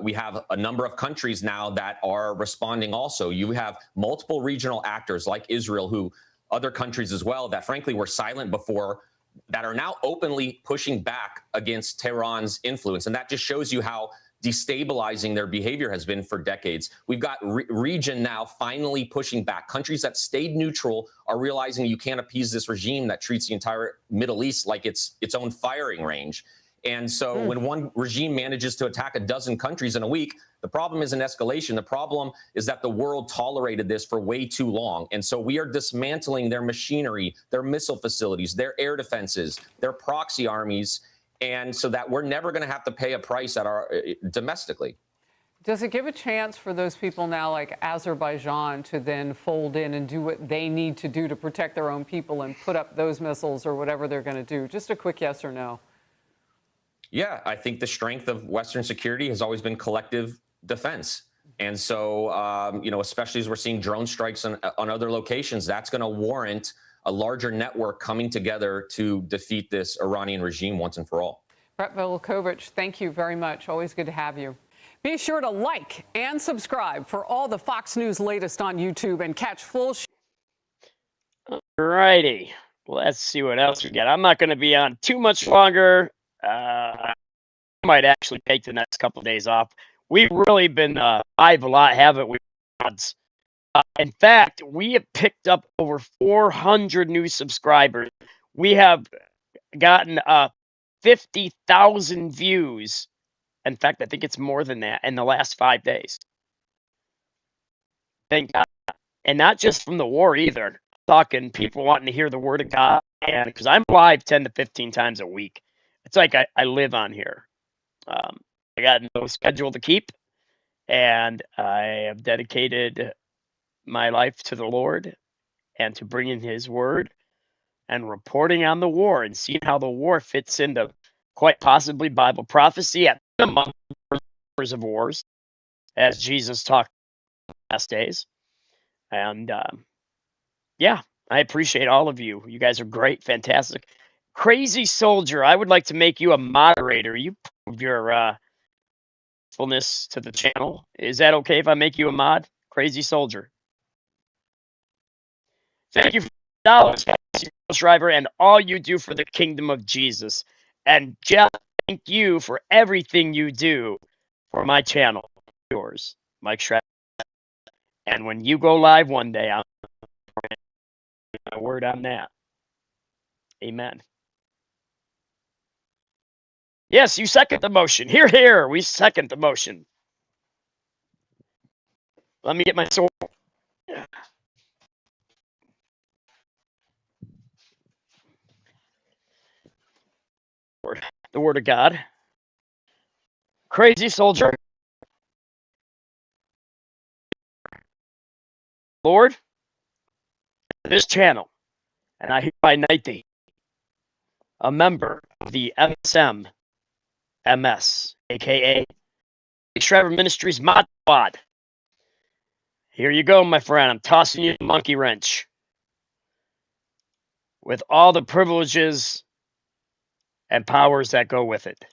Speaker 2: We have a number of countries now that are responding also. You have multiple regional actors like Israel, other countries as well, that frankly were silent before, that are now openly pushing back against Tehran's influence. And that just shows you how destabilizing their behavior has been for decades. We've got region now finally pushing back. Countries that stayed neutral are realizing you can't appease this regime that treats the entire Middle East like it's its own firing range. And so when one regime manages to attack a dozen countries in a week, the problem isn't escalation. The problem is that the world tolerated this for way too long. And so we are dismantling their machinery, their missile facilities, their air defenses, their proxy armies, and so that we're never going to have to pay a price at our domestically.
Speaker 21: Does it give a chance for those people now like Azerbaijan to then fold in and do what they need to do to protect their own people and put up those missiles or whatever they're going to do? Just a quick yes or no.
Speaker 2: Yeah, I think the strength of Western security has always been collective defense. And so, you know, especially as we're seeing drone strikes on other locations, that's going to warrant a larger network coming together to defeat this Iranian regime once and for all.
Speaker 21: Brett Velikovich, thank you very much. Always good to have you. Be sure to like and subscribe for all the Fox News latest on YouTube and catch full.
Speaker 1: All righty. Let's see what else we got. I'm not going to be on too much longer. I might actually take the next couple of days off. We've really been live a lot, haven't we? In fact, we have picked up over 400 new subscribers. We have gotten 50,000 views. In fact, I think it's more than that in the last 5 days. Thank God. And not just from the war either. I'm talking people wanting to hear the word of God. And because I'm live 10 to 15 times a week. It's like I live on here. I got no schedule to keep. And I have dedicated my life to the Lord and to bringing his word and reporting on the war and seeing how the war fits into quite possibly Bible prophecy at minimum of wars, as Jesus talked in the last days. And yeah, I appreciate all of you. You guys are great, fantastic. Crazy Soldier, I would like to make you a moderator. You prove your fullness to the channel. Is that okay if I make you a mod? Crazy Soldier. Thank you for the dollars, Shriver, and all you do for the kingdom of Jesus. And Jeff, thank you for everything you do for my channel, yours, Mike Shriver. And when you go live one day, I'm putting a word on that. Amen. Yes, you second the motion. Hear, hear. We second the motion. Let me get my sword. The word of God. Crazy Soldier. Lord, this channel, and I hereby knight thee, a member of the MSM MS, aka Shriver Ministries Mod Squad. Here you go, my friend. I'm tossing you the monkey wrench with all the privileges and powers that go with it.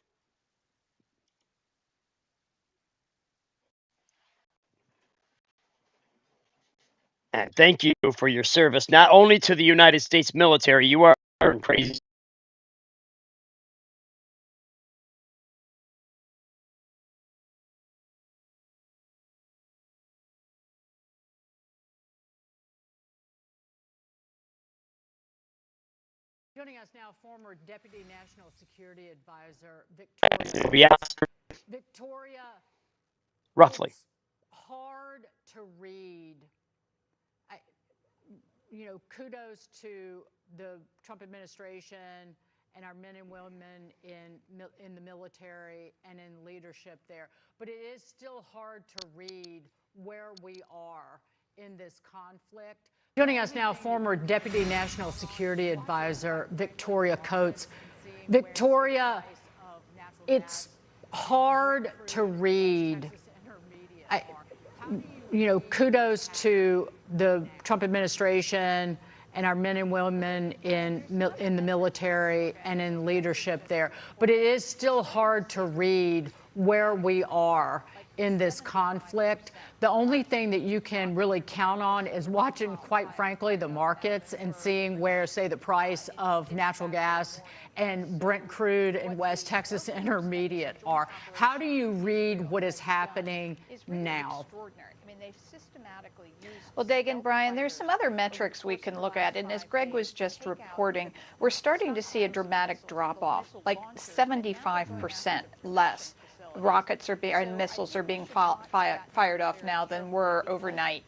Speaker 1: And thank you for your service, not only to the United States military. You are crazy.
Speaker 7: Joining us now, former Deputy National Security Advisor Victoria.
Speaker 1: Roughly.
Speaker 7: It's hard to read. Kudos to the Trump administration and our men and women in the military and in leadership there. But it is still hard to read where we are in this conflict. Joining us now, former Deputy National Security Advisor Victoria Coates. Victoria, it's hard to read. Kudos to the Trump administration and our men and women in the military and in leadership there. But it is still hard to read where we are in this conflict. The only thing that you can really count on is watching, quite frankly, the markets and seeing where, say, the price of natural gas and Brent crude and West Texas Intermediate are. How do you read what is happening now?
Speaker 8: Well, Dagan, Brian, there's some other metrics we can look at. And as Greg was just reporting, we're starting to see a dramatic drop-off, like 75% less rockets and missiles are being fired off now than were overnight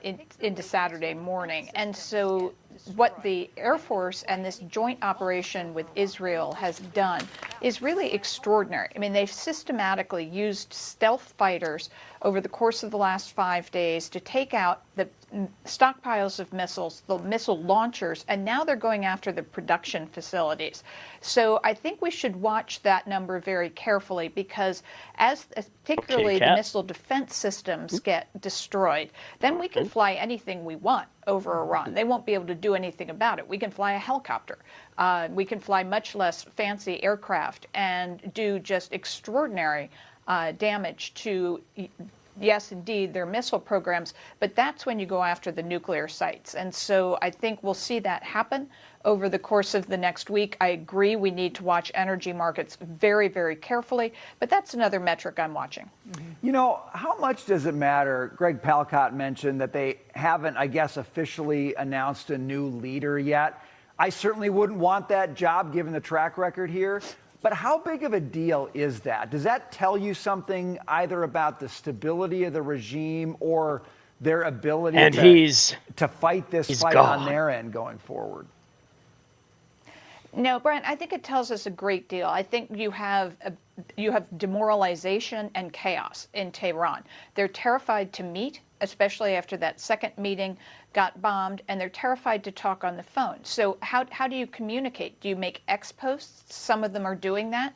Speaker 8: into Saturday morning. And so what the Air Force and this joint operation with Israel has done is really extraordinary. I mean, they've systematically used stealth fighters over the course of the last 5 days to take out the stockpiles of missiles, the missile launchers, and now they're going after the production facilities. So I think we should watch that number very carefully, because as particularly the missile defense systems get destroyed, then we can fly anything we want over Iran. They won't be able to do anything about it. We can fly a helicopter. We can fly much less fancy aircraft and do just extraordinary damage to, yes, indeed, their missile programs, but that's when you go after the nuclear sites. And so I think we'll see that happen over the course of the next week. I agree we need to watch energy markets very, very carefully, but that's another metric I'm watching.
Speaker 9: You know, how much does it matter? Greg Palcott mentioned that they haven't, I guess, officially announced a new leader yet. I certainly wouldn't want that job given the track record here. But how big of a deal is that? Does that tell you something either about the stability of the regime or their ability to fight this fight on their end going forward?
Speaker 8: No, Brian, I think it tells us a great deal. I think you have demoralization and chaos in Tehran. They're terrified to meet, especially after that second meeting got bombed, and they're terrified to talk on the phone. So how do you communicate? Do you make ex-posts? Some of them are doing that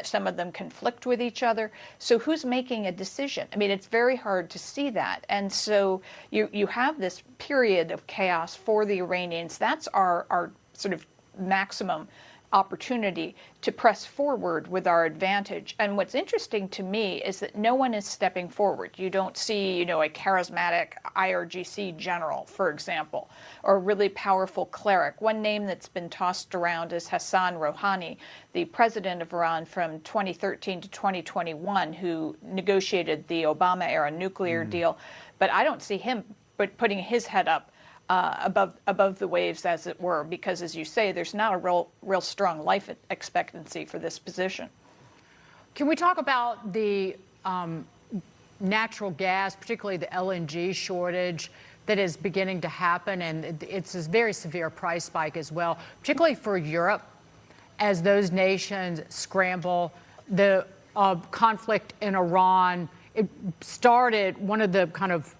Speaker 8: some of them conflict with each other. So who's making a decision? I mean, it's very hard to see that. And so you have this period of chaos for the Iranians. That's our sort of maximum opportunity to press forward with our advantage. And what's interesting to me is that no one is stepping forward. You don't see, a charismatic IRGC general, for example, or a really powerful cleric. One name that's been tossed around is Hassan Rouhani, the president of Iran from 2013 to 2021, who negotiated the Obama-era nuclear deal. But I don't see him putting his head up above the waves, as it were, because, as you say, there's not a real strong life expectancy for this position.
Speaker 7: Can we talk about the natural gas, particularly the LNG shortage that is beginning to happen? And it's a very severe price spike as well, particularly for Europe, as those nations scramble. The conflict in Iran, it started, one of the kind of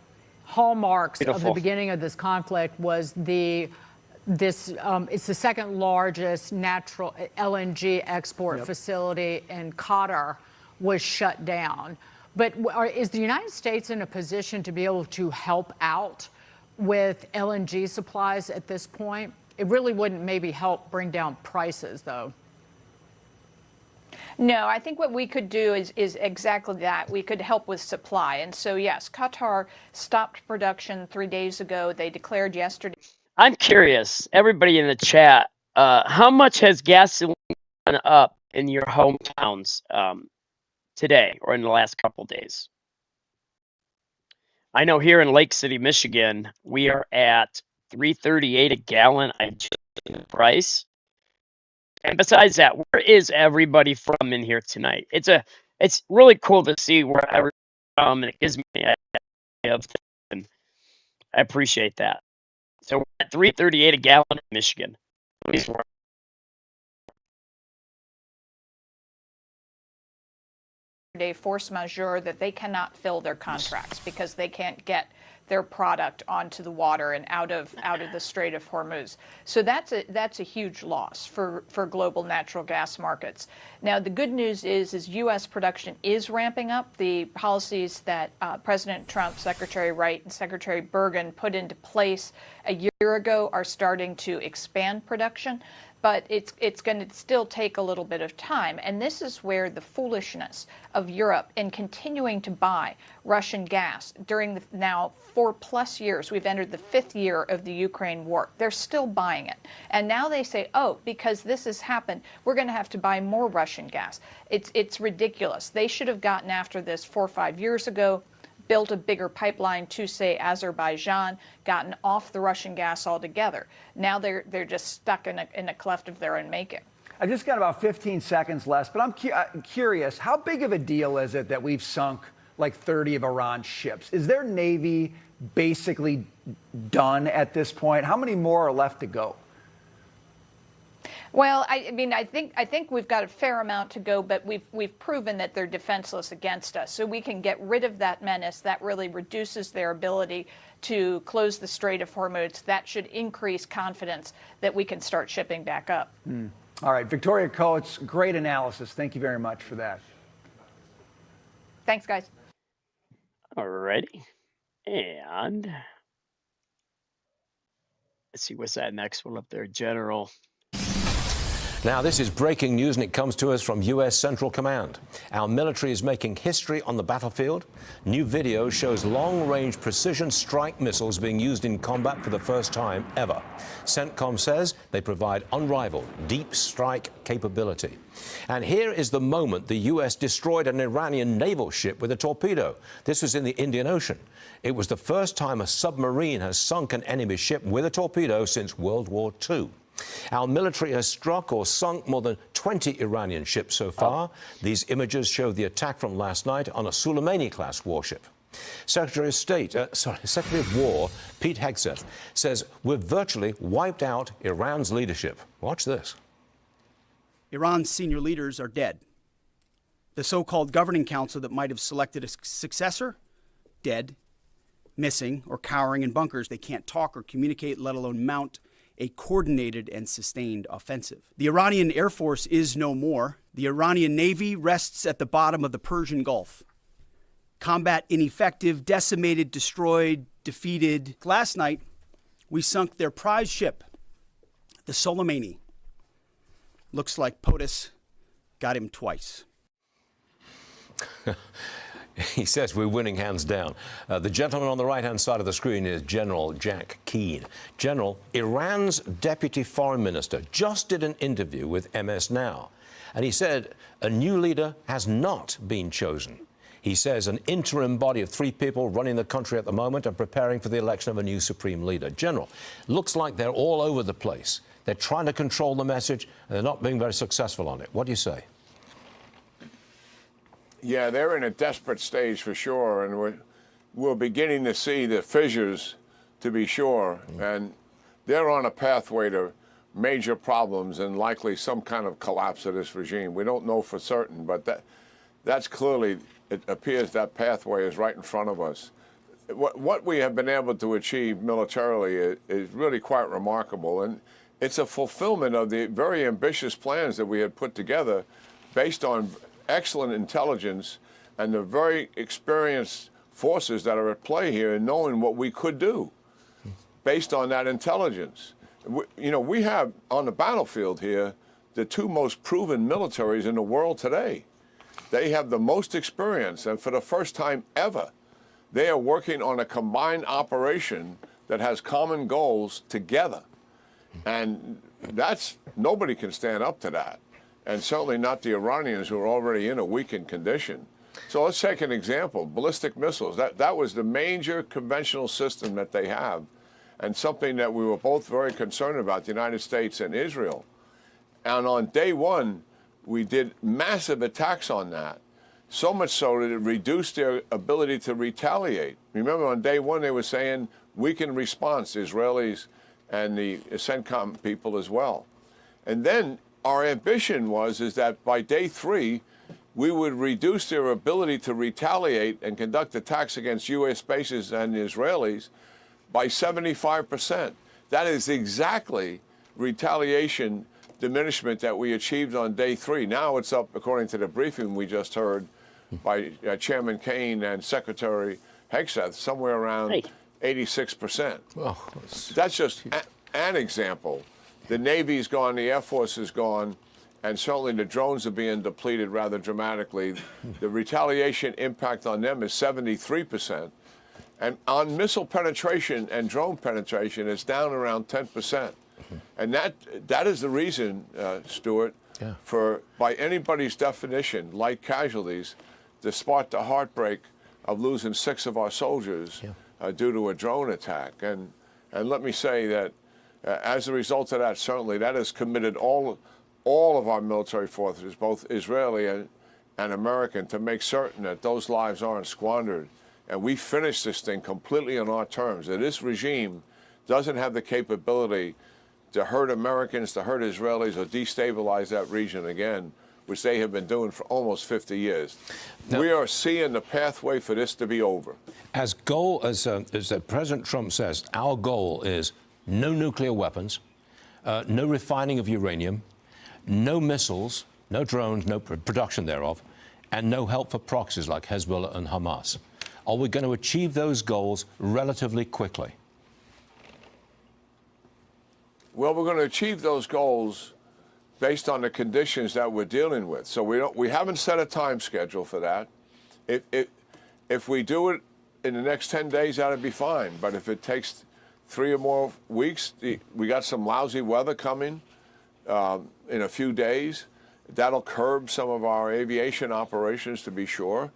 Speaker 7: hallmarks of the beginning of this conflict was it's the second largest natural LNG export facility in Qatar was shut down. But is the United States in a position to be able to help out with LNG supplies at this point? It really wouldn't maybe help bring down prices, though.
Speaker 8: No, I think what we could do is exactly that. We could help with supply. And so, yes, Qatar stopped production 3 days ago. They declared yesterday.
Speaker 1: I'm curious, everybody in the chat, how much has gasoline gone up in your hometowns today or in the last couple days? I know here in Lake City, Michigan, we are at $3.38 a gallon. I just the price. And besides that, where is everybody from in here tonight? It's really cool to see where everyone's from, and it gives me an idea of things. I appreciate that. So we're at $3.38 a gallon in Michigan. Please work.
Speaker 8: Force majeure that they cannot fill their contracts because they can't get their product onto the water and out of the Strait of Hormuz. So that's a huge loss for global natural gas markets. Now, the good news is U.S. production is ramping up. The policies that President Trump, Secretary Wright, and Secretary Bergen put into place a year ago are starting to expand production. but it's going to still take a little bit of time. And this is where the foolishness of Europe in continuing to buy Russian gas during the now 4+ years, we've entered the 5th year of the Ukraine war. They're still buying it. And now they say, oh, because this has happened, we're going to have to buy more Russian gas. It's ridiculous. They should have gotten after this 4 or 5 years ago, built a bigger pipeline to, say, Azerbaijan, gotten off the Russian gas altogether. Now they're just stuck in a cleft of their own making.
Speaker 9: I just got about 15 seconds left, but I'm curious, how big of a deal is it that we've sunk like 30 of Iran's ships? Is their Navy basically done at this point? How many more are left to go?
Speaker 8: Well, I mean, I think we've got a fair amount to go, but we've proven that they're defenseless against us. So we can get rid of that menace. That really reduces their ability to close the Strait of Hormuz. That should increase confidence that we can start shipping back up.
Speaker 9: All right, Victoria Coates, great analysis. Thank you very much for that.
Speaker 8: Thanks, guys.
Speaker 1: All righty. And let's see what's that next one up there, General.
Speaker 10: Now, this is breaking news, and it comes to us from U.S. Central Command. Our military is making history on the battlefield. New video shows long-range precision strike missiles being used in combat for the first time ever. CENTCOM says they provide unrivaled deep strike capability. And here is the moment the U.S. destroyed an Iranian naval ship with a torpedo. This was in the Indian Ocean. It was the first time a submarine has sunk an enemy ship with a torpedo since World War II. Our military has struck or sunk more than 20 Iranian ships so far. These images show the attack from last night on a Soleimani-class warship. Secretary of War Pete Hegseth says we've virtually wiped out Iran's leadership. Watch this.
Speaker 5: Iran's senior leaders are dead. The so-called governing council that might have selected a successor, dead, missing, or cowering in bunkers. They can't talk or communicate, let alone mount a coordinated and sustained offensive. The Iranian Air Force is no more. The Iranian Navy rests at the bottom of the Persian Gulf. Combat ineffective, decimated, destroyed, defeated. Last night, we sunk their prize ship, the Soleimani. Looks like POTUS got him twice.
Speaker 10: He says we're winning hands down. The gentleman on the right-hand side of the screen is General Jack Keane. General, Iran's deputy foreign minister just did an interview with MS Now, and he said a new leader has not been chosen. He says an interim body of 3 people running the country at the moment are preparing for the election of a new supreme leader. General, looks like they're all over the place. They're trying to control the message, and they're not being very successful on it. What do you say?
Speaker 11: Yeah, they're in a desperate stage for sure, and we're beginning to see the fissures, to be sure, and they're on a pathway to major problems and likely some kind of collapse of this regime. We don't know for certain, but that's clearly, it appears that pathway is right in front of us. What we have been able to achieve militarily is really quite remarkable, and it's a fulfillment of the very ambitious plans that we had put together based on excellent intelligence and the very experienced forces that are at play here and knowing what we could do based on that intelligence. We have on the battlefield here the 2 most proven militaries in the world today. They have the most experience, and for the first time ever, they are working on a combined operation that has common goals together. And nobody can stand up to that. And certainly not the Iranians, who are already in a weakened condition. So let's take an example, ballistic missiles. That was the major conventional system that they have, and something that we were both very concerned about, the United States and Israel. And on day 1, we did massive attacks on that, so much so that it reduced their ability to retaliate. Remember, on day 1, they were saying weakened response, Israelis and the CENTCOM people as well. And then our ambition is that by day 3, we would reduce their ability to retaliate and conduct attacks against U.S. bases and Israelis by 75%. That is exactly retaliation diminishment that we achieved on day 3. Now it's up, according to the briefing we just heard by Chairman Kaine and Secretary Hegseth, somewhere around 86%.
Speaker 10: Well,
Speaker 11: that's just an example. The Navy's gone, the Air Force is gone, and certainly the drones are being depleted rather dramatically. The retaliation impact on them is 73%. And on missile penetration and drone penetration, it's down around 10%. And that is the reason, Stuart, for, by anybody's definition, light casualties, despite the heartbreak of losing 6 of our soldiers due to a drone attack. And let me say that as a result of that, certainly that has committed all of our military forces, both Israeli and American, to make certain that those lives aren't squandered. And we finish this thing completely on our terms. That this regime doesn't have the capability to hurt Americans, to hurt Israelis, or destabilize that region again, which they have been doing for almost 50 years. Now, we are seeing the pathway for this to be over.
Speaker 10: As President Trump says, our goal is no nuclear weapons, no refining of uranium, no missiles, no drones, no production thereof, and no help for proxies like Hezbollah and Hamas. Are we going to achieve those goals relatively quickly?
Speaker 11: Well, we're going to achieve those goals based on the conditions that we're dealing with. So we haven't set a time schedule for that. If we do it in the next 10 days, that'd be fine. But if it takes 3 or more weeks, we got some lousy weather coming in a few days. That'll curb some of our aviation operations, to be sure.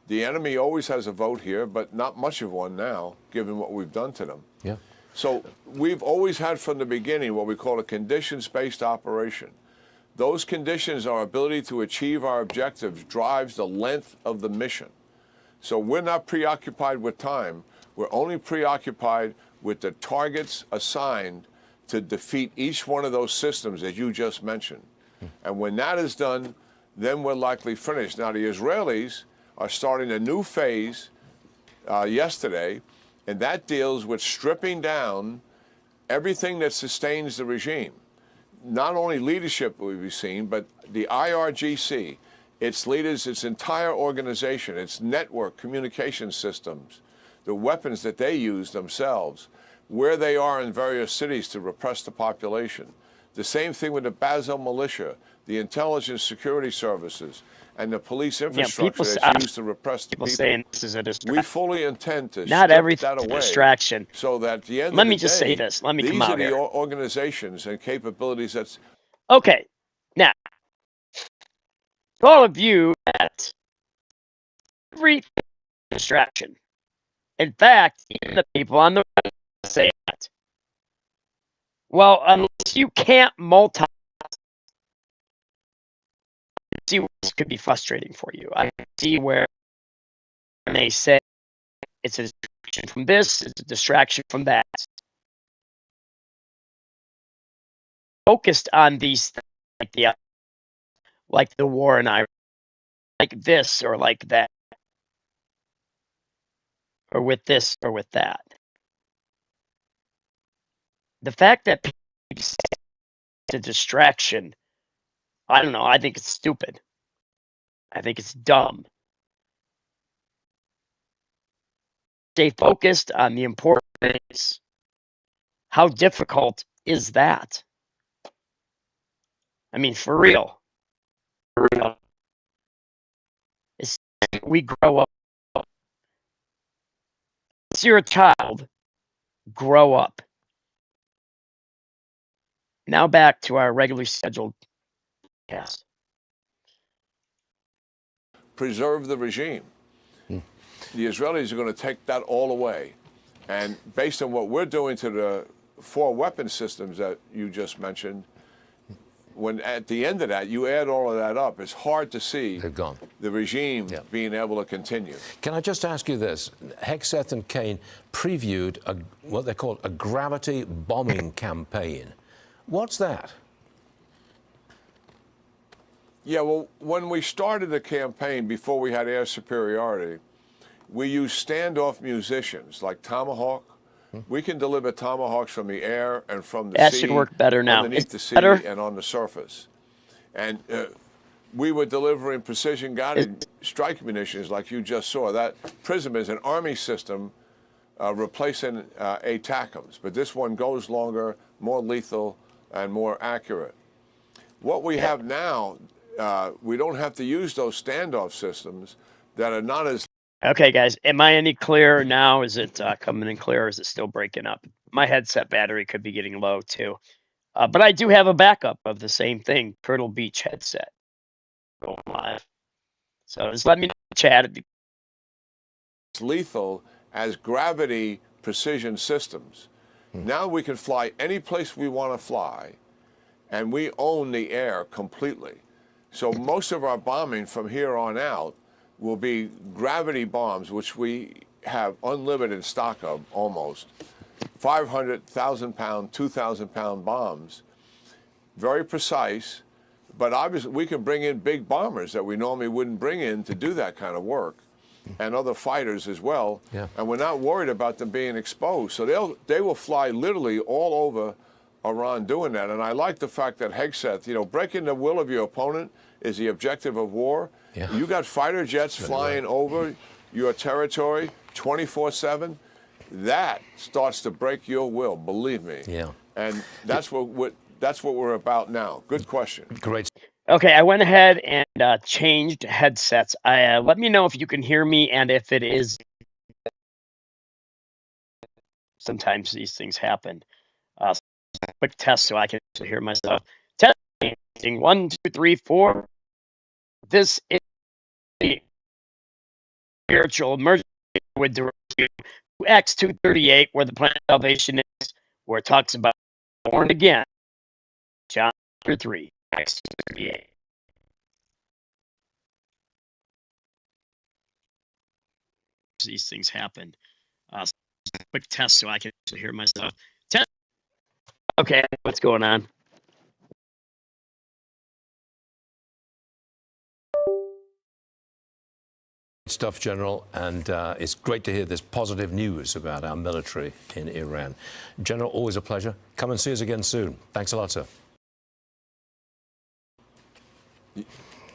Speaker 11: The enemy always has a vote here, but not much of one now, given what we've done to them.
Speaker 10: Yeah.
Speaker 11: So we've always had from the beginning what we call a conditions-based operation. Those conditions, our ability to achieve our objectives, drives the length of the mission. So we're not preoccupied with time. We're only preoccupied with the targets assigned to defeat each one of those systems that you just mentioned. And when that is done, then we're likely finished. Now, the Israelis are starting a new phase yesterday, and that deals with stripping down everything that sustains the regime. Not only leadership will be seen, but the IRGC, its leaders, its entire organization, its network communication systems, the weapons that they use themselves, where they are in various cities to repress the population. The same thing with the Basel militia, the intelligence security services, and the police infrastructure that's used to repress the people.
Speaker 1: Saying this is a distraction.
Speaker 11: We fully intend to
Speaker 1: not
Speaker 11: strip that
Speaker 1: everything
Speaker 11: away,
Speaker 1: distraction.
Speaker 11: So that at the end
Speaker 1: Let
Speaker 11: of
Speaker 1: me
Speaker 11: the
Speaker 1: just
Speaker 11: day,
Speaker 1: say this. Let me
Speaker 11: these
Speaker 1: come
Speaker 11: are
Speaker 1: out
Speaker 11: the
Speaker 1: here.
Speaker 11: organizations and capabilities that's
Speaker 1: Okay. Now, to all of you, that every distraction. In fact, even the people on the right say that. Well, unless you can't multitask, I see where this could be frustrating for you. I see where they say it's a distraction from this, it's a distraction from that. Focused on these things, like the war in Iraq, like this or like that, or with this or with that. The fact that people say it's a distraction, I don't know, I think it's stupid. I think it's dumb. Stay focused on the important things. How difficult is that? I mean, for real. For real. We grow up. Once you're a child, grow up. Now back to our regularly scheduled cast.
Speaker 11: preserve the regime. The Israelis are going to take that all away. And based on what we're doing to the 4 weapon systems that you just mentioned, when at the end of that, you add all of that up, it's hard to see the regime being able to continue.
Speaker 10: Can I just ask you this? Hegseth and Kane previewed what they call a gravity bombing campaign. What's that?
Speaker 11: Yeah, well, when we started the campaign, before we had air superiority, we used standoff musicians like Tomahawk. We can deliver Tomahawks from the air and from the sea.
Speaker 1: That should work better now.
Speaker 11: Underneath the sea and on the surface. And we were delivering precision-guided strike munitions like you just saw. That PRISM is an Army system replacing ATACMS. But this one goes longer, more lethal, and more accurate. What we have now, we don't have to use those standoff systems that are not as...
Speaker 1: Okay, guys, am I any clearer now? Is it coming in clear, or is it still breaking up? My headset battery could be getting low, too. But I do have a backup of the same thing, Turtle Beach headset. Going live. So just let me know in the chat.
Speaker 11: lethal as gravity precision systems. Now we can fly any place we want to fly, and we own the air completely. So most of our bombing from here on out will be gravity bombs, which we have unlimited stock of almost. 500,000-pound, 2,000-pound bombs, very precise, but obviously we can bring in big bombers that we normally wouldn't bring in to do that kind of work, and other fighters as well.
Speaker 10: Yeah.
Speaker 11: And we're not worried about them being exposed. So they will fly literally all over Iran doing that. And I like the fact that Hegseth, breaking the will of your opponent is the objective of war.
Speaker 10: Yeah.
Speaker 11: You got fighter jets flying over your territory 24/7. That starts to break your will, believe me.
Speaker 10: Yeah.
Speaker 11: And that's what we're about now. Good question.
Speaker 10: Great.
Speaker 1: Okay, I went ahead and changed headsets. Let me know if you can hear me and if it is. Sometimes these things happen. Quick test so I can actually hear myself. Testing 1, 2, 3, 4. This is the spiritual emergency with direction Acts 2:38, where the plan of salvation is, where it talks about born again. John 3, Acts 2:38. These things happen. Quick test so I can actually hear myself. Test. Okay, what's going on?
Speaker 10: Stuff, General, and it's great to hear this positive news about our military in Iran. General, always a pleasure. Come and see us again soon. Thanks a lot, sir.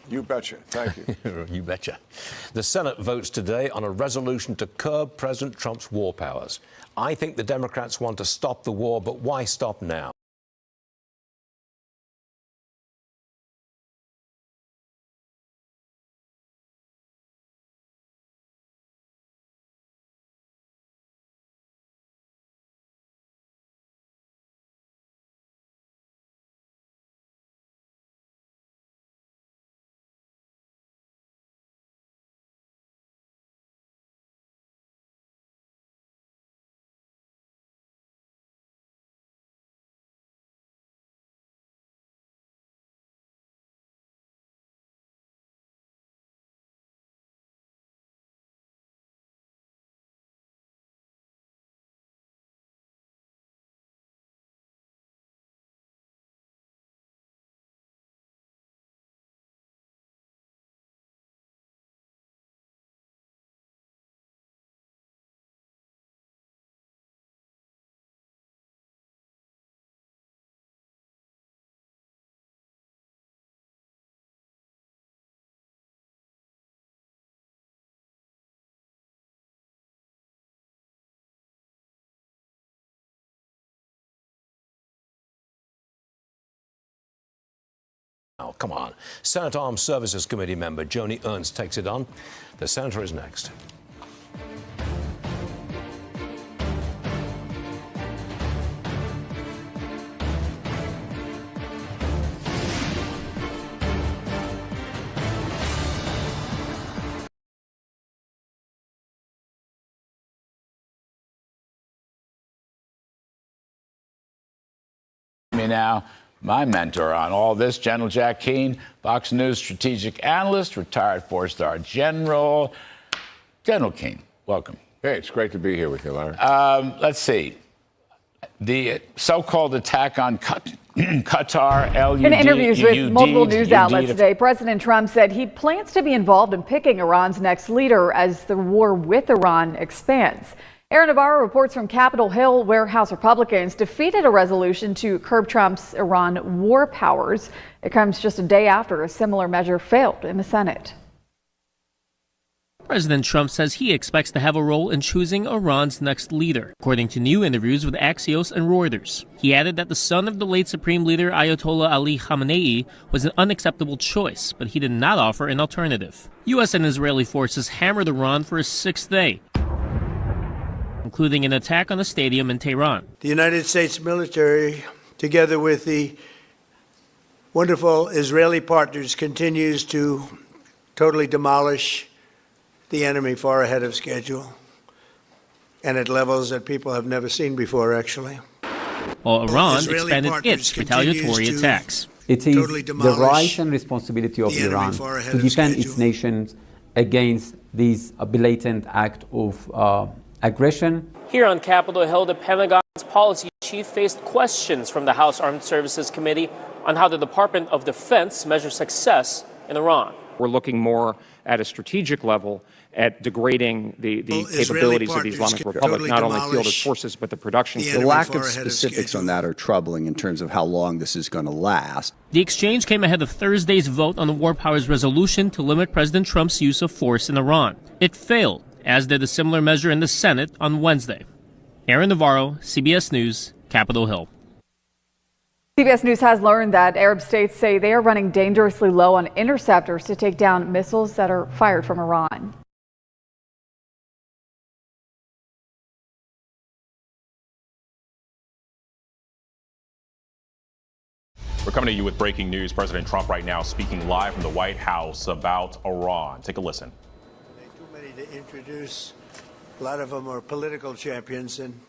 Speaker 11: You betcha. Thank you.
Speaker 10: You betcha. The Senate votes today on a resolution to curb President Trump's war powers. I think the Democrats want to stop the war, but why stop now? Oh, come on. Senate Armed Services Committee member Joni Ernst takes it on. The senator is next.
Speaker 12: Me now, my mentor on all this, General Jack Keane, Fox News strategic analyst, retired four-star general. General Keane, welcome.
Speaker 11: Hey, it's great to be here with you, Larry.
Speaker 12: Let's see. The so-called attack on Qatar, LUD.
Speaker 14: In interviews with multiple news outlets today, President Trump said he plans to be involved in picking Iran's next leader as the war with Iran expands. Aaron Navarro reports from Capitol Hill, where House Republicans defeated a resolution to curb Trump's Iran war powers. It comes just a day after a similar measure failed in the Senate.
Speaker 3: President Trump says he expects to have a role in choosing Iran's next leader, according to new interviews with Axios and Reuters. He added that the son of the late Supreme Leader Ayatollah Ali Khamenei was an unacceptable choice, but he did not offer an alternative. U.S. and Israeli forces hammered Iran for a sixth day, including an attack on a stadium in Tehran.
Speaker 4: The United States military, together with the wonderful Israeli partners, continues to totally demolish the enemy far ahead of schedule and at levels that people have never seen before, actually.
Speaker 3: While Iran
Speaker 4: Israeli
Speaker 3: expanded
Speaker 4: partners
Speaker 3: its retaliatory
Speaker 4: continues to
Speaker 3: attacks.
Speaker 15: It is
Speaker 4: totally
Speaker 15: the
Speaker 4: demolish
Speaker 15: right and responsibility of
Speaker 4: the enemy
Speaker 15: Iran
Speaker 4: far ahead
Speaker 15: to
Speaker 4: of
Speaker 15: defend
Speaker 4: schedule.
Speaker 15: its nations against this blatant act of aggression.
Speaker 16: Here on Capitol Hill, the Pentagon's policy chief faced questions from the House Armed Services Committee on how the Department of Defense measures success in Iran.
Speaker 24: We're looking more at a strategic level at degrading the capabilities of the Islamic Republic, not only field its forces, but the production.
Speaker 25: The lack of specifics on that are troubling in terms of how long this is going to last.
Speaker 3: The exchange came ahead of Thursday's vote on the War Powers resolution to limit President Trump's use of force in Iran. It failed, as did a similar measure in the Senate on Wednesday. Aaron Navarro, CBS News, Capitol Hill.
Speaker 14: CBS News has learned that Arab states say they are running dangerously low on interceptors to take down missiles that are fired from Iran.
Speaker 26: We're coming to you with breaking news. President Trump right now speaking live from the White House about Iran. Take a listen.
Speaker 4: Too many to introduce. A lot of them are political champions, and